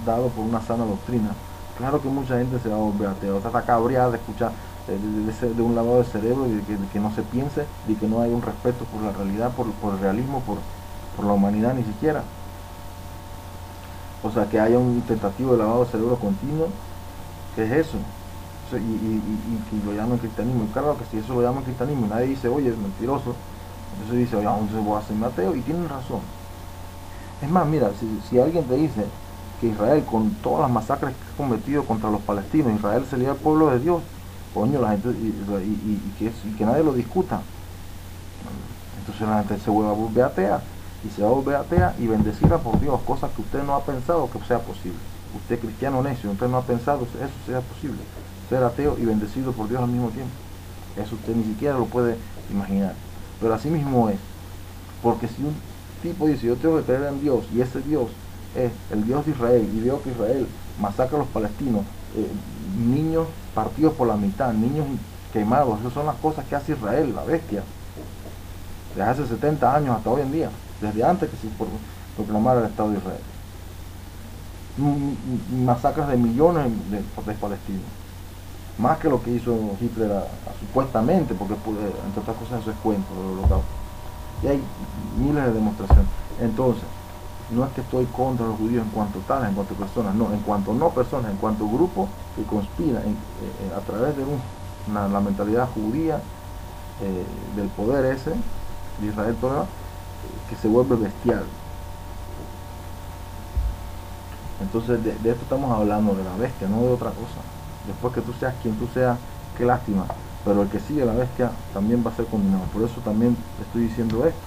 dado por una sana doctrina. Claro que mucha gente se va a volver ateo, está cabreada de escuchar de un lavado de cerebro y de que no se piense, de que no hay un respeto por la realidad, por el realismo, por la humanidad ni siquiera. O sea, que haya un tentativo de lavado de cerebro continuo. ¿Qué es eso? Y lo llaman cristianismo. Y claro que si eso lo llaman cristianismo y nadie dice, oye, es mentiroso, entonces dice, oye, entonces voy a hacerme ateo. Y tienen razón. Es más, mira, si alguien te dice que Israel, con todas las masacres que ha cometido contra los palestinos, Israel sería el pueblo de Dios, coño, la gente, y que nadie lo discuta, entonces la gente se vuelve a volver atea, y se va a volver atea y bendecida por Dios, cosas que usted no ha pensado que sea posible. Usted, cristiano necio, usted no ha pensado que eso sea posible, ser ateo y bendecido por Dios al mismo tiempo. Eso usted ni siquiera lo puede imaginar. Pero así mismo es, porque si un tipo dice, yo tengo que creer en Dios, y ese Dios es el Dios de Israel, y veo que Israel masacra a los palestinos, niños partidos por la mitad, niños quemados, esas son las cosas que hace Israel, la bestia, desde hace 70 años hasta hoy en día, desde antes que se proclamara el Estado de Israel. Masacres de millones de palestinos, más que lo que hizo Hitler supuestamente, porque entre otras cosas eso es cuento del holocausto, y hay miles de demostraciones. Entonces, no es que estoy contra los judíos en cuanto tales, en cuanto personas, no, en cuanto no personas, en cuanto grupo que conspira a través de la mentalidad judía, del poder ese de Israel todo, que se vuelve bestial. Entonces de esto estamos hablando, de la bestia, no de otra cosa. Después que tú seas quien tú seas, qué lástima, pero el que sigue la bestia también va a ser condenado. Por eso también estoy diciendo esto,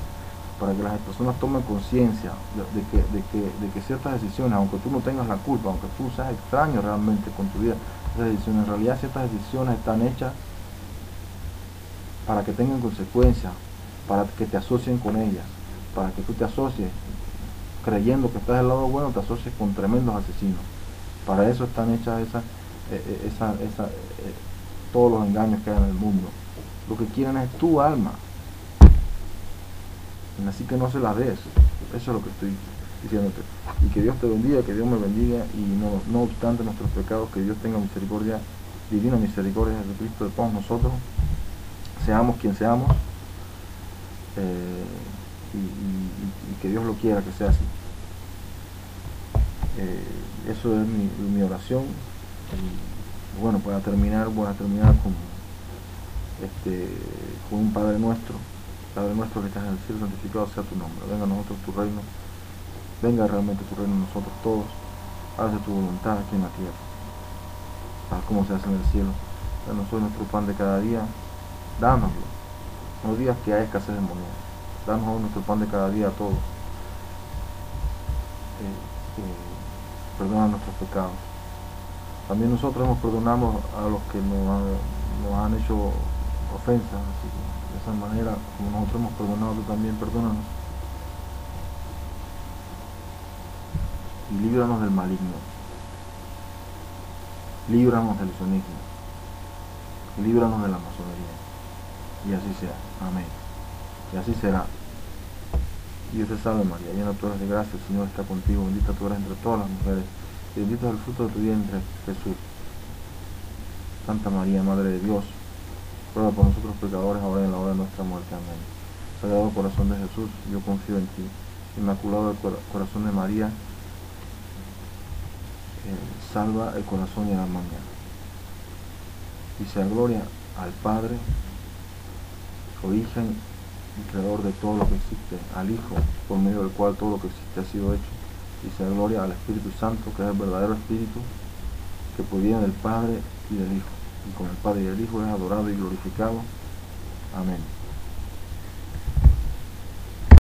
para que las personas tomen conciencia de que ciertas decisiones, aunque tú no tengas la culpa, aunque tú seas extraño realmente con tu vida, esas decisiones, en realidad ciertas decisiones están hechas para que tengan consecuencias, para que te asocien con ellas, para que tú te asocies creyendo que estás del lado bueno, te asocies con tremendos asesinos. Para eso están hechas todos los engaños que hay en el mundo. Lo que quieren es tu alma, así que no se las des. Eso es lo que estoy diciéndote. Y que Dios te bendiga, que Dios me bendiga, y no obstante nuestros pecados, que Dios tenga misericordia, divina misericordia de Cristo de todos nosotros, seamos quien seamos, y que Dios lo quiera que sea así. Eso es mi oración. Y bueno, voy a terminar con un Padre nuestro que estás en el cielo, santificado sea tu nombre, venga a nosotros tu reino, venga realmente tu reino en nosotros todos, hágase tu voluntad aquí en la tierra, tal como se hace en el cielo. Danos hoy nuestro pan de cada día, dánoslo, no digas que hay escasez de moneda, danos hoy nuestro pan de cada día a todos, perdona nuestros pecados. También nosotros hemos perdonado a los que nos han hecho ofensas, así que de esa manera, como nosotros hemos perdonado, tú también perdónanos. Y líbranos del maligno, líbranos del sionismo, líbranos de la masonería. Y así sea. Amén. Y así será. Dios te salve María, llena tú eres de gracia, el Señor está contigo, bendita tú eres entre todas las mujeres, y bendito es el fruto de tu vientre, Jesús. Santa María, Madre de Dios, ruega por nosotros pecadores, ahora y en la hora de nuestra muerte. Amén. Sagrado corazón de Jesús, yo confío en ti. Inmaculado el corazón de María, salva el corazón y el alma mía. Y sea gloria al Padre, origen y creador de todo lo que existe, al Hijo, por medio del cual todo lo que existe ha sido hecho, y sea gloria al Espíritu Santo, que es el verdadero Espíritu, que proviene del Padre y del Hijo, y con el Padre y el Hijo es adorado y glorificado. Amén.